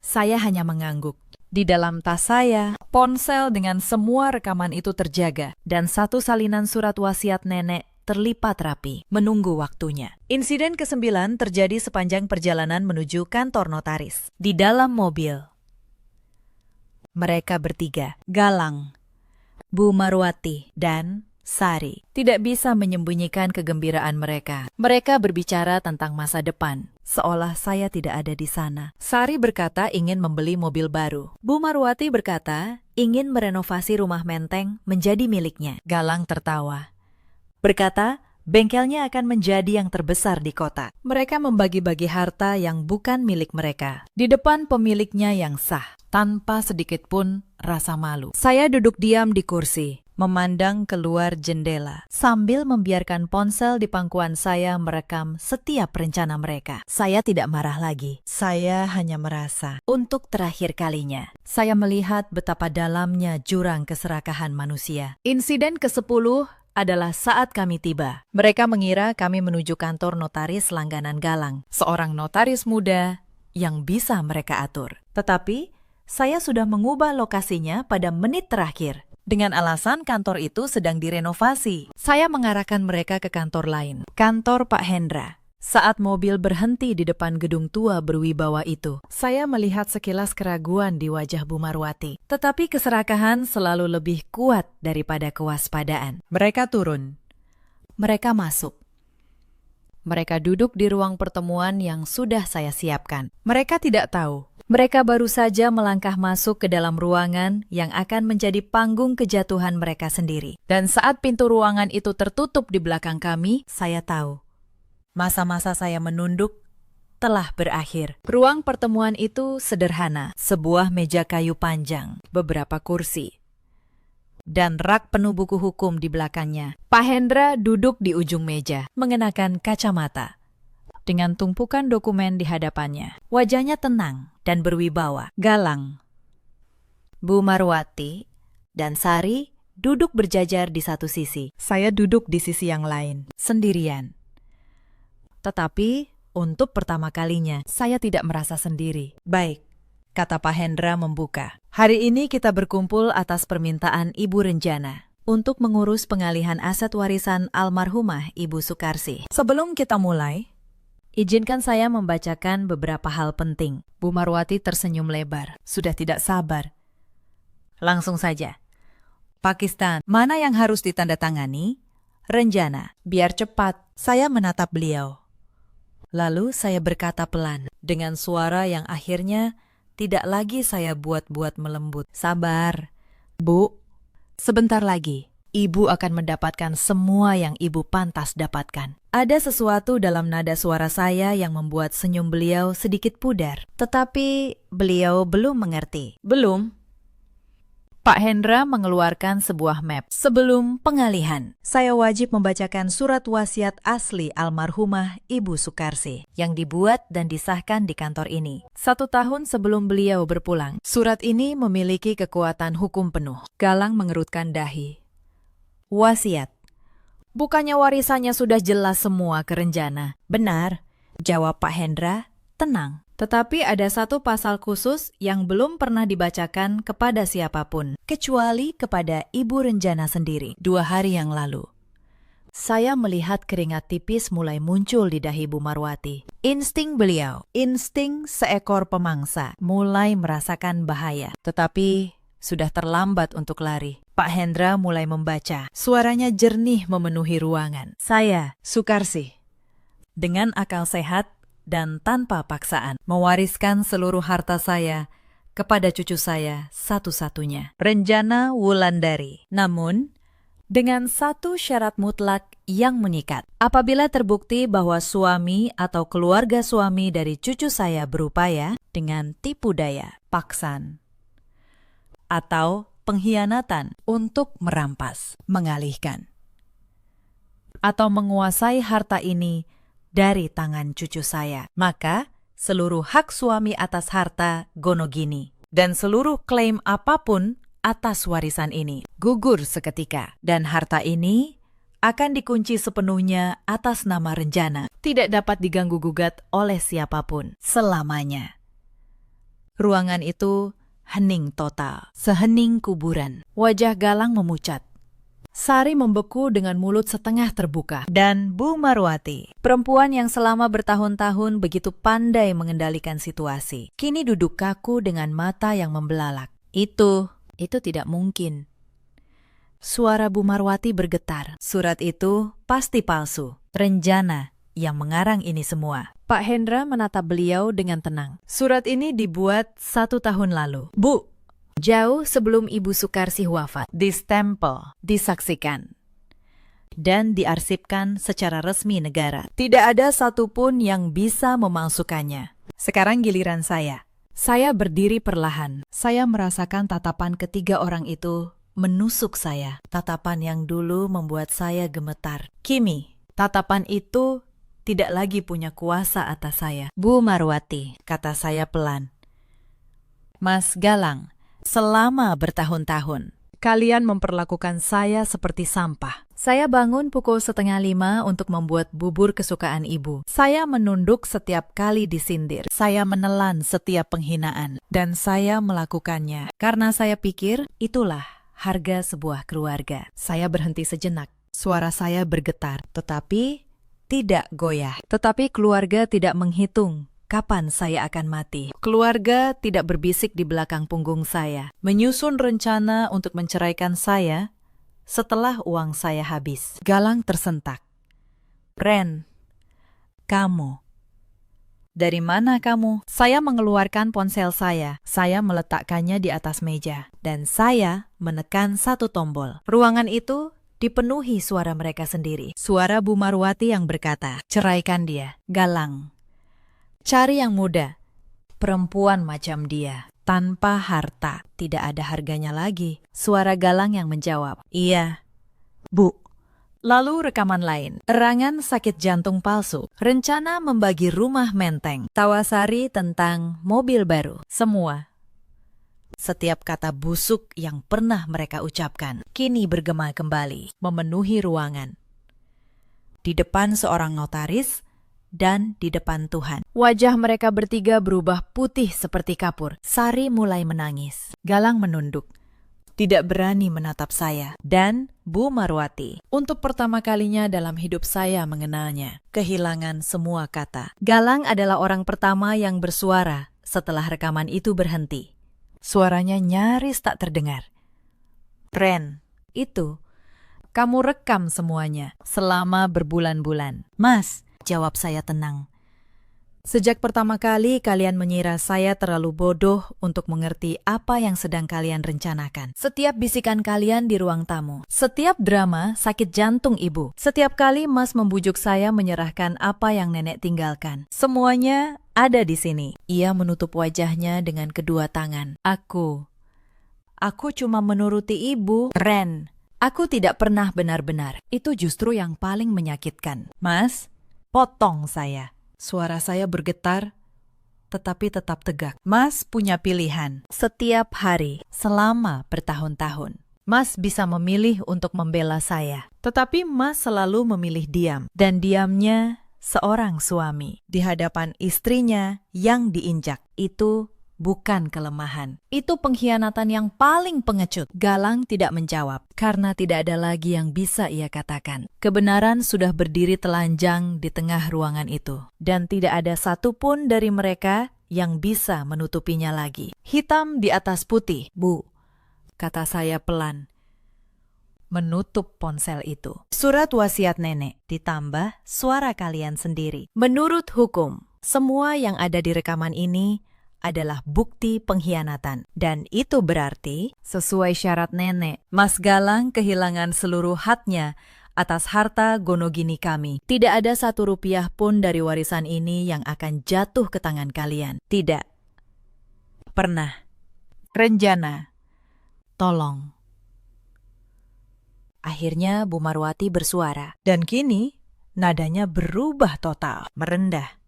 Saya hanya mengangguk. Di dalam tas saya, ponsel dengan semua rekaman itu terjaga, dan satu salinan surat wasiat nenek terlipat rapi, menunggu waktunya. Insiden ke-9 terjadi sepanjang perjalanan menuju kantor notaris. Di dalam mobil, mereka bertiga, Galang, Bu Marwati, dan Sari, tidak bisa menyembunyikan kegembiraan mereka. Mereka berbicara tentang masa depan, seolah saya tidak ada di sana. Sari berkata ingin membeli mobil baru. Bu Marwati berkata ingin merenovasi rumah menteng menjadi miliknya. Galang tertawa, berkata, bengkelnya akan menjadi yang terbesar di kota. Mereka membagi-bagi harta yang bukan milik mereka, di depan pemiliknya yang sah, tanpa sedikit pun rasa malu. Saya duduk diam di kursi, memandang keluar jendela, sambil membiarkan ponsel di pangkuan saya merekam setiap rencana mereka. Saya tidak marah lagi. Saya hanya merasa, untuk terakhir kalinya, saya melihat betapa dalamnya jurang keserakahan manusia. Insiden ke-10 adalah saat kami tiba. Mereka mengira kami menuju kantor notaris langganan Galang, seorang notaris muda yang bisa mereka atur. Tetapi, saya sudah mengubah lokasinya pada menit terakhir. Dengan alasan kantor itu sedang direnovasi, saya mengarahkan mereka ke kantor lain, kantor Pak Hendra. Saat mobil berhenti di depan gedung tua berwibawa itu, saya melihat sekilas keraguan di wajah Bu Marwati. Tetapi keserakahan selalu lebih kuat daripada kewaspadaan. Mereka turun. Mereka masuk. Mereka duduk di ruang pertemuan yang sudah saya siapkan. Mereka tidak tahu. Mereka baru saja melangkah masuk ke dalam ruangan yang akan menjadi panggung kejatuhan mereka sendiri. Dan saat pintu ruangan itu tertutup di belakang kami, saya tahu. Masa-masa saya menunduk telah berakhir. Ruang pertemuan itu sederhana, sebuah meja kayu panjang, beberapa kursi, dan rak penuh buku hukum di belakangnya. Pak Hendra duduk di ujung meja, mengenakan kacamata, dengan tumpukan dokumen di hadapannya. Wajahnya tenang dan berwibawa. Galang, Bu Marwati, dan Sari duduk berjajar di satu sisi. Saya duduk di sisi yang lain, sendirian. Tetapi, untuk pertama kalinya, saya tidak merasa sendiri. Baik, kata Pak Hendra membuka. Hari ini kita berkumpul atas permintaan Ibu Renjana untuk mengurus pengalihan aset warisan almarhumah Ibu Sukarsi. Sebelum kita mulai, izinkan saya membacakan beberapa hal penting. Bu Marwati tersenyum lebar. Sudah tidak sabar. Langsung saja. Pakistan, mana yang harus ditandatangani? Renjana, biar cepat. Saya menatap beliau. Lalu saya berkata pelan, dengan suara yang akhirnya tidak lagi saya buat-buat melembut. Sabar, Bu. Sebentar lagi, Ibu akan mendapatkan semua yang Ibu pantas dapatkan. Ada sesuatu dalam nada suara saya yang membuat senyum beliau sedikit pudar. Tetapi beliau belum mengerti. Belum. Pak Hendra mengeluarkan sebuah map. Sebelum pengalihan, saya wajib membacakan surat wasiat asli almarhumah Ibu Sukarsi yang dibuat dan disahkan di kantor ini 1 tahun sebelum beliau berpulang. Surat ini memiliki kekuatan hukum penuh. Galang mengerutkan dahi. Wasiat. Bukannya warisannya sudah jelas semua ke Renjana? Benar, jawab Pak Hendra, tenang. Tetapi ada satu pasal khusus yang belum pernah dibacakan kepada siapapun, kecuali kepada Ibu Renjana sendiri 2 hari yang lalu. Saya melihat keringat tipis mulai muncul di dahi Bu Marwati. Insting beliau, insting seekor pemangsa, mulai merasakan bahaya. Tetapi sudah terlambat untuk lari. Pak Hendra mulai membaca. Suaranya jernih memenuhi ruangan. Saya, Sukarsi, dengan akal sehat dan tanpa paksaan, mewariskan seluruh harta saya kepada cucu saya satu-satunya, Renjana Wulandari. Namun, dengan satu syarat mutlak yang mengikat. Apabila terbukti bahwa suami atau keluarga suami dari cucu saya berupaya dengan tipu daya, paksaan, atau pengkhianatan untuk merampas, mengalihkan, atau menguasai harta ini dari tangan cucu saya, maka seluruh hak suami atas harta Gonogini dan seluruh klaim apapun atas warisan ini gugur seketika, dan harta ini akan dikunci sepenuhnya atas nama Renjana, tidak dapat diganggu-gugat oleh siapapun selamanya. Ruangan itu hening total, sehening kuburan. Wajah Galang memucat. Sari membeku dengan mulut setengah terbuka. Dan Bu Marwati, perempuan yang selama bertahun-tahun begitu pandai mengendalikan situasi, kini duduk kaku dengan mata yang membelalak. Itu tidak mungkin. Suara Bu Marwati bergetar. Surat itu pasti palsu. Renjana yang mengarang ini semua. Pak Hendra menatap beliau dengan tenang. Surat ini dibuat 1 tahun lalu. Bu, jauh sebelum Ibu Sukarsi wafat, distempel, disaksikan, dan diarsipkan secara resmi negara. Tidak ada satupun yang bisa memalsukannya. Sekarang giliran saya. Saya berdiri perlahan. Saya merasakan tatapan ketiga orang itu menusuk saya. Tatapan yang dulu membuat saya gemetar. Kini, tatapan itu tidak lagi punya kuasa atas saya. Bu Marwati, kata saya pelan. Mas Galang, selama bertahun-tahun, kalian memperlakukan saya seperti sampah. Saya bangun pukul 4:30 untuk membuat bubur kesukaan ibu. Saya menunduk setiap kali disindir. Saya menelan setiap penghinaan. Dan saya melakukannya karena saya pikir itulah harga sebuah keluarga. Saya berhenti sejenak. Suara saya bergetar, tetapi tidak goyah. Tetapi keluarga tidak menghitung kapan saya akan mati. Keluarga tidak berbisik di belakang punggung saya, menyusun rencana untuk menceraikan saya setelah uang saya habis. Galang tersentak. Ren, kamu. Dari mana kamu? Saya mengeluarkan ponsel saya. Saya meletakkannya di atas meja. Dan saya menekan satu tombol. Ruangan itu dipenuhi suara mereka sendiri. Suara Bu Marwati yang berkata, ceraikan dia. Galang, cari yang muda, perempuan macam dia, tanpa harta, tidak ada harganya lagi. Suara Galang yang menjawab, iya, Bu. Lalu rekaman lain, erangan sakit jantung palsu, rencana membagi rumah menteng, tawasari tentang mobil baru, semua. Setiap kata busuk yang pernah mereka ucapkan, kini bergema kembali, memenuhi ruangan. Di depan seorang notaris, dan di depan Tuhan. Wajah mereka bertiga berubah putih seperti kapur. Sari mulai menangis. Galang menunduk, tidak berani menatap saya. Dan Bu Marwati, untuk pertama kalinya dalam hidup saya mengenalnya, kehilangan semua kata. Galang adalah orang pertama yang bersuara setelah rekaman itu berhenti. Suaranya nyaris tak terdengar. Ren, itu, kamu rekam semuanya selama berbulan-bulan. Mas, jawab saya tenang. Sejak pertama kali kalian mengira saya terlalu bodoh untuk mengerti apa yang sedang kalian rencanakan. Setiap bisikan kalian di ruang tamu, setiap drama sakit jantung ibu, setiap kali Mas membujuk saya menyerahkan apa yang nenek tinggalkan. Semuanya ada di sini. Ia menutup wajahnya dengan kedua tangan. Aku cuma menuruti ibu. Ren, aku tidak pernah benar-benar. Itu justru yang paling menyakitkan. Mas, potong saya. Suara saya bergetar, tetapi tetap tegak. Mas punya pilihan. Setiap hari, selama bertahun-tahun. Mas bisa memilih untuk membela saya. Tetapi Mas selalu memilih diam. Dan diamnya seorang suami. Di hadapan istrinya yang diinjak. Itu bukan kelemahan. Itu pengkhianatan yang paling pengecut. Galang tidak menjawab, karena tidak ada lagi yang bisa ia katakan. Kebenaran sudah berdiri telanjang di tengah ruangan itu. Dan tidak ada satupun dari mereka yang bisa menutupinya lagi. Hitam di atas putih. Bu, kata saya pelan, menutup ponsel itu. Surat wasiat nenek, ditambah suara kalian sendiri. Menurut hukum, semua yang ada di rekaman ini adalah bukti pengkhianatan. Dan itu berarti, sesuai syarat nenek, Mas Galang kehilangan seluruh haknya atas harta gonogini kami. Tidak ada 1 rupiah pun dari warisan ini yang akan jatuh ke tangan kalian. Tidak. Pernah. Renjana, tolong. Akhirnya Bu Marwati bersuara. Dan kini, nadanya berubah total, merendah.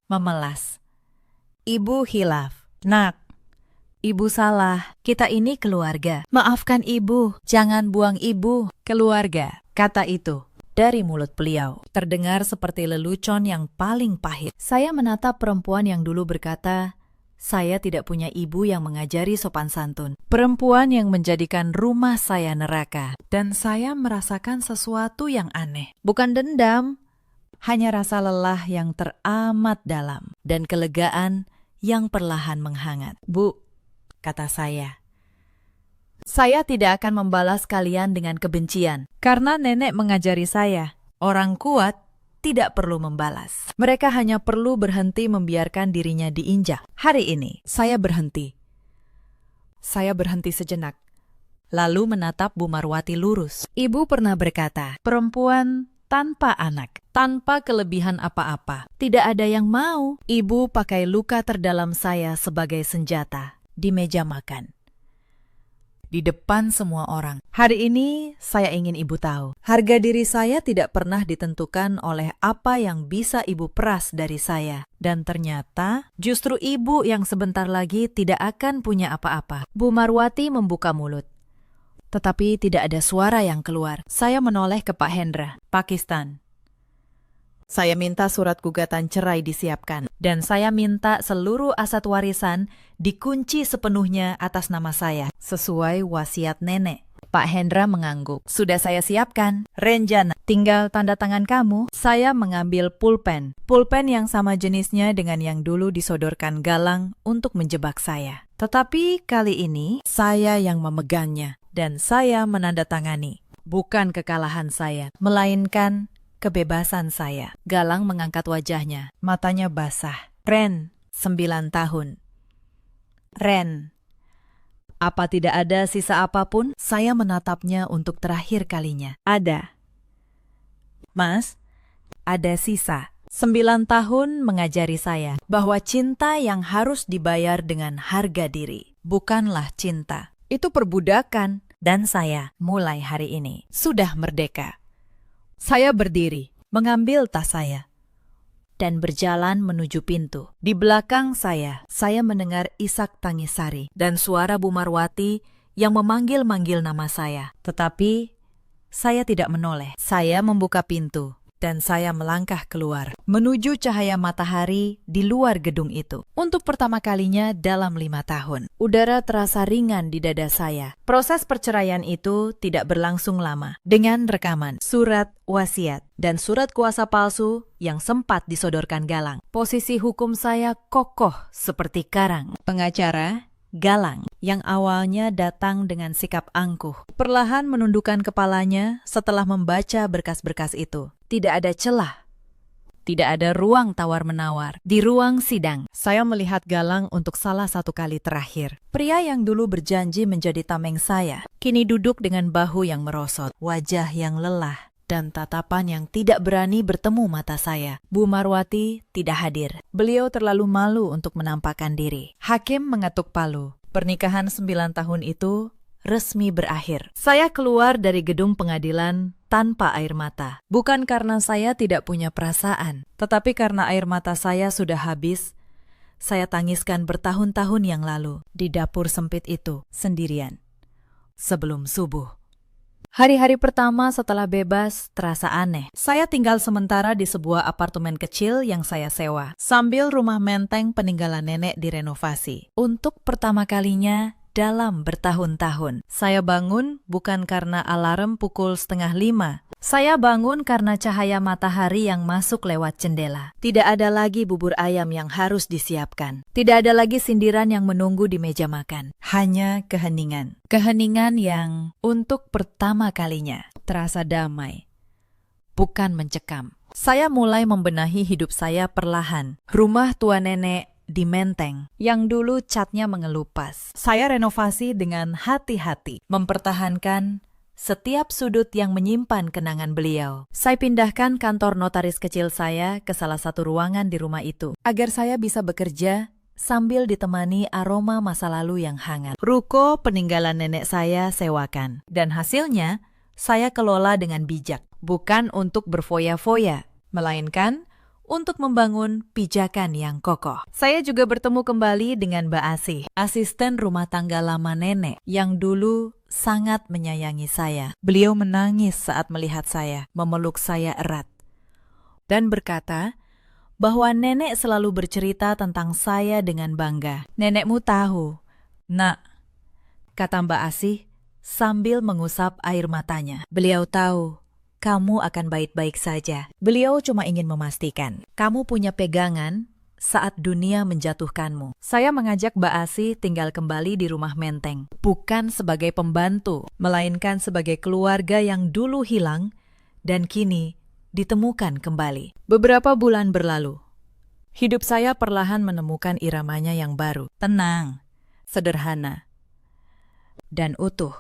Memelas. Ibu hilaf. Nak, ibu salah. Kita ini keluarga. Maafkan ibu. Jangan buang ibu. Keluarga, kata itu dari mulut beliau. Terdengar seperti lelucon yang paling pahit. Saya menatap perempuan yang dulu berkata, saya tidak punya ibu yang mengajari sopan santun. Perempuan yang menjadikan rumah saya neraka. Dan saya merasakan sesuatu yang aneh. Bukan dendam, hanya rasa lelah yang teramat dalam. Dan kelegaan yang perlahan menghangat. Bu, kata saya tidak akan membalas kalian dengan kebencian. Karena nenek mengajari saya, orang kuat tidak perlu membalas. Mereka hanya perlu berhenti membiarkan dirinya diinjak. Hari ini, saya berhenti. Saya berhenti sejenak. Lalu menatap Bu Marwati lurus. Ibu pernah berkata, perempuan tanpa anak, tanpa kelebihan apa-apa. Tidak ada yang mau. Ibu pakai luka terdalam saya sebagai senjata di meja makan. Di depan semua orang. Hari ini saya ingin ibu tahu, harga diri saya tidak pernah ditentukan oleh apa yang bisa ibu peras dari saya. Dan ternyata justru ibu yang sebentar lagi tidak akan punya apa-apa. Bu Marwati membuka mulut. Tetapi tidak ada suara yang keluar. Saya menoleh ke Pak Hendra, Pakistan. Saya minta surat gugatan cerai disiapkan. Dan saya minta seluruh aset warisan dikunci sepenuhnya atas nama saya, sesuai wasiat nenek. Pak Hendra mengangguk. Sudah saya siapkan. Renjana, tinggal tanda tangan kamu. Saya mengambil pulpen. Pulpen yang sama jenisnya dengan yang dulu disodorkan Galang untuk menjebak saya. Tetapi kali ini saya yang memegangnya. Dan saya menandatangani. Bukan kekalahan saya, melainkan kebebasan saya. Galang mengangkat wajahnya. Matanya basah. Ren, 9 tahun. Ren, apa tidak ada sisa apapun? Saya menatapnya untuk terakhir kalinya. Ada. Mas, ada sisa. 9 tahun mengajari saya bahwa cinta yang harus dibayar dengan harga diri bukanlah cinta. Itu perbudakan. Dan saya mulai hari ini sudah merdeka. Saya berdiri, mengambil tas saya, dan berjalan menuju pintu. Di belakang saya mendengar isak tangis Sari dan suara Bu Marwati yang memanggil-manggil nama saya. Tetapi saya tidak menoleh. Saya membuka pintu. Dan saya melangkah keluar, menuju cahaya matahari di luar gedung itu. Untuk pertama kalinya dalam 5 tahun, udara terasa ringan di dada saya. Proses perceraian itu tidak berlangsung lama. Dengan rekaman, surat wasiat, dan surat kuasa palsu yang sempat disodorkan Galang. Posisi hukum saya kokoh seperti karang. Pengacara Galang, yang awalnya datang dengan sikap angkuh, perlahan menundukkan kepalanya setelah membaca berkas-berkas itu. Tidak ada celah Tidak ada ruang tawar-menawar. Di ruang sidang, saya melihat Galang untuk salah satu kali terakhir. Pria yang dulu berjanji menjadi tameng saya, kini duduk dengan bahu yang merosot, wajah yang lelah, dan tatapan yang tidak berani bertemu mata saya. Bu Marwati tidak hadir. Beliau terlalu malu untuk menampakkan diri. Hakim mengetuk palu. Pernikahan 9 tahun itu resmi berakhir. Saya keluar dari gedung pengadilan tanpa air mata. Bukan karena saya tidak punya perasaan, tetapi karena air mata saya sudah habis. Saya tangiskan bertahun-tahun yang lalu di dapur sempit itu sendirian sebelum subuh. Hari-hari pertama setelah bebas terasa aneh. Saya tinggal sementara di sebuah apartemen kecil yang saya sewa, sambil rumah menteng peninggalan nenek direnovasi. Untuk pertama kalinya dalam bertahun-tahun, saya bangun bukan karena alarm pukul 4:30. Saya bangun karena cahaya matahari yang masuk lewat jendela. Tidak ada lagi bubur ayam yang harus disiapkan. Tidak ada lagi sindiran yang menunggu di meja makan. Hanya keheningan. Keheningan yang untuk pertama kalinya terasa damai, bukan mencekam. Saya mulai membenahi hidup saya perlahan. Rumah tua nenek di Menteng yang dulu catnya mengelupas, saya renovasi dengan hati-hati, mempertahankan setiap sudut yang menyimpan kenangan beliau. Saya pindahkan kantor notaris kecil saya ke salah satu ruangan di rumah itu, agar saya bisa bekerja sambil ditemani aroma masa lalu yang hangat. Ruko peninggalan nenek saya sewakan, dan hasilnya saya kelola dengan bijak, bukan untuk berfoya-foya, melainkan untuk membangun pijakan yang kokoh. Saya juga bertemu kembali dengan Mbak Asih, asisten rumah tangga lama nenek yang dulu sangat menyayangi saya. Beliau menangis saat melihat saya, memeluk saya erat, dan berkata bahwa nenek selalu bercerita tentang saya dengan bangga. Nenekmu tahu, nak, kata Mbak Asih sambil mengusap air matanya. Beliau tahu kamu akan baik-baik saja. Beliau cuma ingin memastikan kamu punya pegangan saat dunia menjatuhkanmu. Saya mengajak Mbak Asih tinggal kembali di rumah menteng, bukan sebagai pembantu, melainkan sebagai keluarga yang dulu hilang dan kini ditemukan kembali. Beberapa bulan berlalu. Hidup saya perlahan menemukan iramanya yang baru, tenang, sederhana, dan utuh.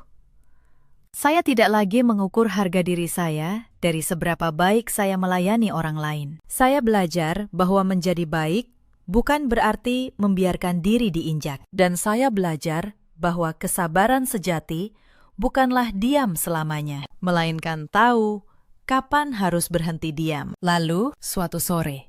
Saya tidak lagi mengukur harga diri saya dari seberapa baik saya melayani orang lain. Saya belajar bahwa menjadi baik bukan berarti membiarkan diri diinjak. Dan saya belajar bahwa kesabaran sejati bukanlah diam selamanya, melainkan tahu kapan harus berhenti diam. Lalu, suatu sore,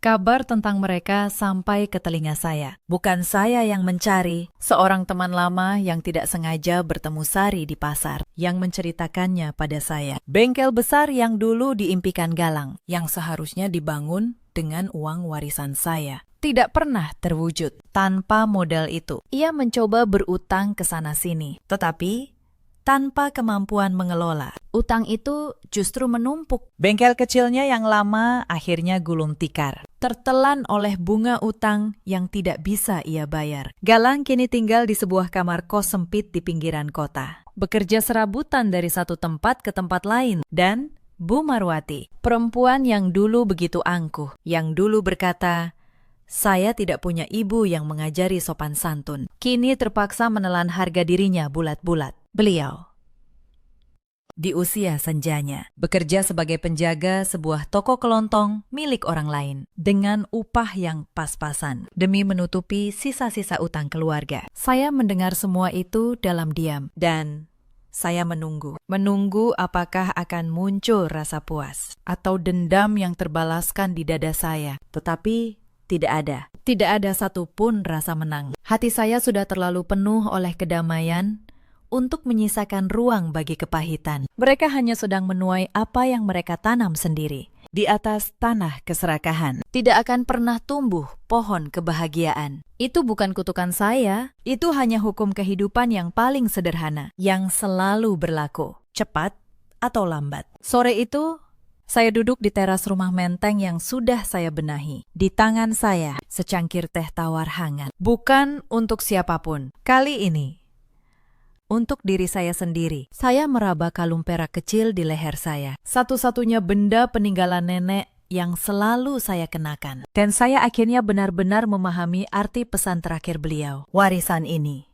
kabar tentang mereka sampai ke telinga saya. Bukan saya yang mencari, seorang teman lama yang tidak sengaja bertemu Sari di pasar, yang menceritakannya pada saya. Bengkel besar yang dulu diimpikan Galang, yang seharusnya dibangun dengan uang warisan saya, tidak pernah terwujud. Tanpa modal itu, ia mencoba berutang ke sana-sini, tetapi tanpa kemampuan mengelola. Utang itu justru menumpuk. Bengkel kecilnya yang lama akhirnya gulung tikar, tertelan oleh bunga utang yang tidak bisa ia bayar. Galang kini tinggal di sebuah kamar kos sempit di pinggiran kota, bekerja serabutan dari satu tempat ke tempat lain. Dan Bu Marwati, perempuan yang dulu begitu angkuh, yang dulu berkata, "Saya tidak punya ibu yang mengajari sopan santun," kini terpaksa menelan harga dirinya bulat-bulat. Beliau di usia senjanya bekerja sebagai penjaga sebuah toko kelontong milik orang lain dengan upah yang pas-pasan demi menutupi sisa-sisa utang keluarga. Saya mendengar semua itu dalam diam dan saya menunggu apakah akan muncul rasa puas atau dendam yang terbalaskan di dada saya. Tetapi tidak ada satupun rasa menang. Hati saya sudah terlalu penuh oleh kedamaian untuk menyisakan ruang bagi kepahitan. Mereka hanya sedang menuai apa yang mereka tanam sendiri. Di atas tanah keserakahan tidak akan pernah tumbuh pohon kebahagiaan. Itu bukan kutukan saya, itu hanya hukum kehidupan yang paling sederhana, yang selalu berlaku, cepat atau lambat. Sore itu, saya duduk di teras rumah menteng yang sudah saya benahi. Di tangan saya, secangkir teh tawar hangat. Bukan untuk siapapun. Kali ini, untuk diri saya sendiri. Saya meraba kalung perak kecil di leher saya. Satu-satunya benda peninggalan nenek yang selalu saya kenakan. Dan saya akhirnya benar-benar memahami arti pesan terakhir beliau. Warisan ini,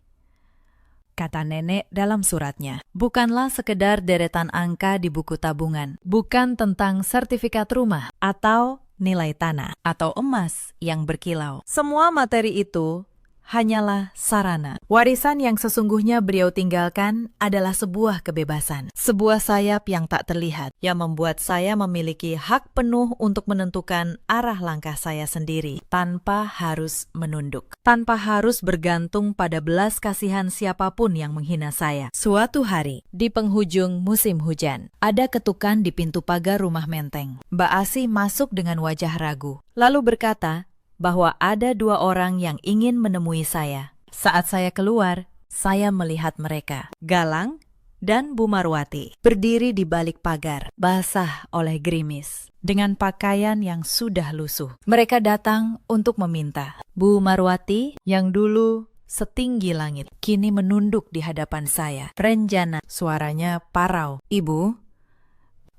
kata nenek dalam suratnya, bukanlah sekedar deretan angka di buku tabungan, bukan tentang sertifikat rumah atau nilai tanah atau emas yang berkilau. Semua materi itu hanyalah sarana. Warisan yang sesungguhnya beliau tinggalkan adalah sebuah kebebasan, sebuah sayap yang tak terlihat, yang membuat saya memiliki hak penuh untuk menentukan arah langkah saya sendiri, tanpa harus menunduk, tanpa harus bergantung pada belas kasihan siapapun yang menghina saya. Suatu hari, di penghujung musim hujan, ada ketukan di pintu pagar rumah Menteng. Mbak Asih masuk dengan wajah ragu, lalu berkata bahwa ada 2 orang yang ingin menemui saya. Saat saya keluar, saya melihat mereka, Galang dan Bu Marwati, berdiri di balik pagar, basah oleh gerimis, dengan pakaian yang sudah lusuh. Mereka datang untuk meminta. Bu Marwati, yang dulu setinggi langit, kini menunduk di hadapan saya. Renjana, suaranya parau. Ibu,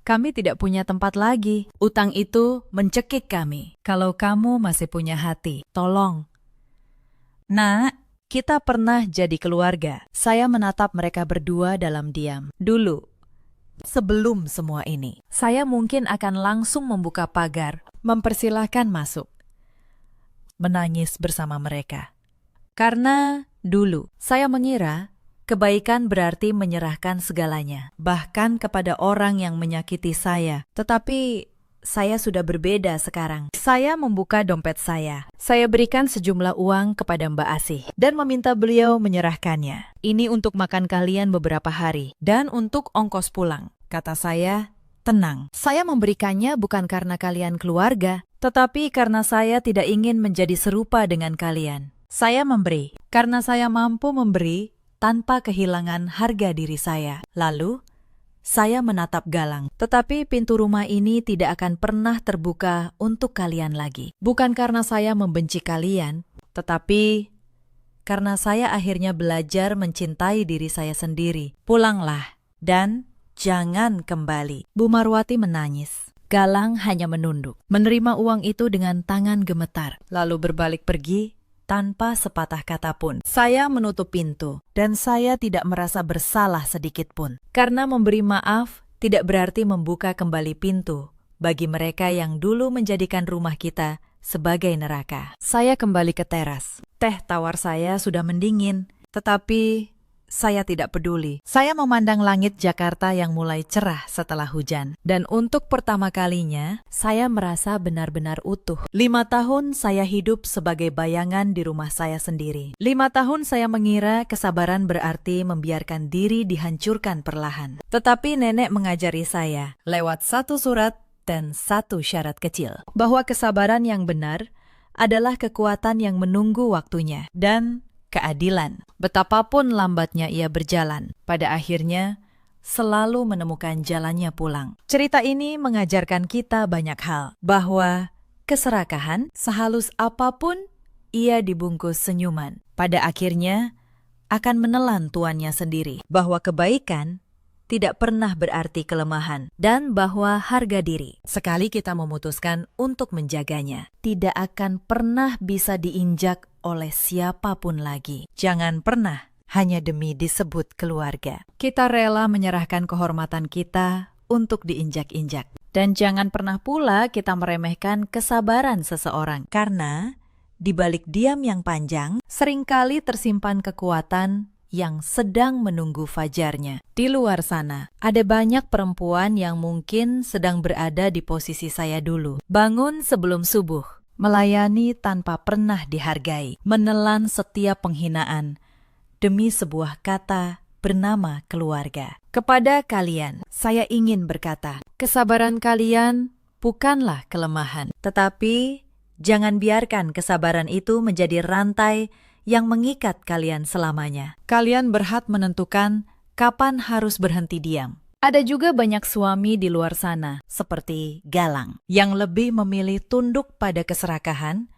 kami tidak punya tempat lagi. Utang itu mencekik kami. Kalau kamu masih punya hati, tolong. Nak, kita pernah jadi keluarga. Saya menatap mereka berdua dalam diam. Dulu, sebelum semua ini, saya mungkin akan langsung membuka pagar, mempersilahkan masuk, menangis bersama mereka. Karena dulu, saya mengira kebaikan berarti menyerahkan segalanya, bahkan kepada orang yang menyakiti saya. Tetapi saya sudah berbeda sekarang. Saya membuka dompet saya. Saya berikan sejumlah uang kepada Mbak Asih dan meminta beliau menyerahkannya. Ini untuk makan kalian beberapa hari dan untuk ongkos pulang. Kata saya, tenang. Saya memberikannya bukan karena kalian keluarga, tetapi karena saya tidak ingin menjadi serupa dengan kalian. Saya memberi karena saya mampu memberi tanpa kehilangan harga diri saya. Lalu, saya menatap Galang. Tetapi pintu rumah ini tidak akan pernah terbuka untuk kalian lagi. Bukan karena saya membenci kalian, tetapi karena saya akhirnya belajar mencintai diri saya sendiri. Pulanglah dan jangan kembali. Bu Marwati menangis. Galang hanya menunduk, menerima uang itu dengan tangan gemetar, lalu berbalik pergi tanpa sepatah kata pun. Saya menutup pintu, dan saya tidak merasa bersalah sedikit pun. Karena memberi maaf tidak berarti membuka kembali pintu bagi mereka yang dulu menjadikan rumah kita sebagai neraka. Saya kembali ke teras. Teh tawar saya sudah mendingin, tetapi saya tidak peduli. Saya memandang langit Jakarta yang mulai cerah setelah hujan. Dan untuk pertama kalinya, saya merasa benar-benar utuh. 5 tahun saya hidup sebagai bayangan di rumah saya sendiri. 5 tahun saya mengira kesabaran berarti membiarkan diri dihancurkan perlahan. Tetapi nenek mengajari saya, lewat 1 surat dan 1 syarat kecil, bahwa kesabaran yang benar adalah kekuatan yang menunggu waktunya. Dan keadilan, betapapun lambatnya ia berjalan, pada akhirnya selalu menemukan jalannya pulang. Cerita ini mengajarkan kita banyak hal, bahwa keserakahan, sehalus apapun ia dibungkus senyuman, pada akhirnya akan menelan tuannya sendiri, bahwa kebaikan tidak pernah berarti kelemahan, dan bahwa harga diri, sekali kita memutuskan untuk menjaganya, tidak akan pernah bisa diinjak oleh siapapun lagi. Jangan pernah hanya demi disebut keluarga. Kita rela menyerahkan kehormatan kita untuk diinjak-injak. Dan jangan pernah pula kita meremehkan kesabaran seseorang, karena di balik diam yang panjang, seringkali tersimpan kekuatan yang sedang menunggu fajarnya. Di luar sana, ada banyak perempuan yang mungkin sedang berada di posisi saya dulu. Bangun sebelum subuh, melayani tanpa pernah dihargai, menelan setiap penghinaan demi sebuah kata bernama keluarga. Kepada kalian, saya ingin berkata, kesabaran kalian bukanlah kelemahan, tetapi jangan biarkan kesabaran itu menjadi rantai yang mengikat kalian selamanya. Kalian berhak menentukan kapan harus berhenti diam. Ada juga banyak suami di luar sana, seperti Galang, yang lebih memilih tunduk pada keserakahan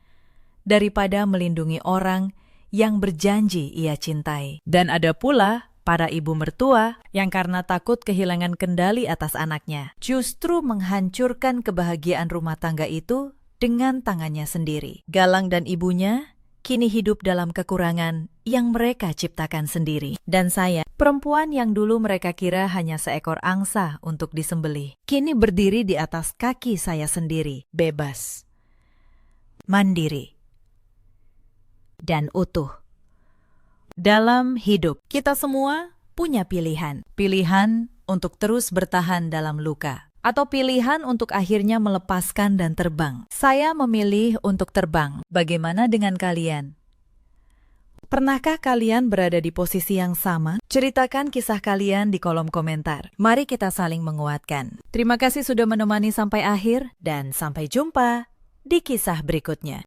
daripada melindungi orang yang berjanji ia cintai. Dan ada pula Para ibu mertua yang karena takut kehilangan kendali atas anaknya, justru menghancurkan kebahagiaan rumah tangga itu dengan tangannya sendiri. Galang dan ibunya kini hidup dalam kekurangan yang mereka ciptakan sendiri. Dan saya, perempuan yang dulu mereka kira hanya seekor angsa untuk disembelih, kini berdiri di atas kaki saya sendiri, bebas, mandiri, dan utuh. Dalam hidup, kita semua punya pilihan. Pilihan untuk terus bertahan dalam luka, atau pilihan untuk akhirnya melepaskan dan terbang. Saya memilih untuk terbang. Bagaimana dengan kalian? Pernahkah kalian berada di posisi yang sama? Ceritakan kisah kalian di kolom komentar. Mari kita saling menguatkan. Terima kasih sudah menemani sampai akhir, dan sampai jumpa di kisah berikutnya.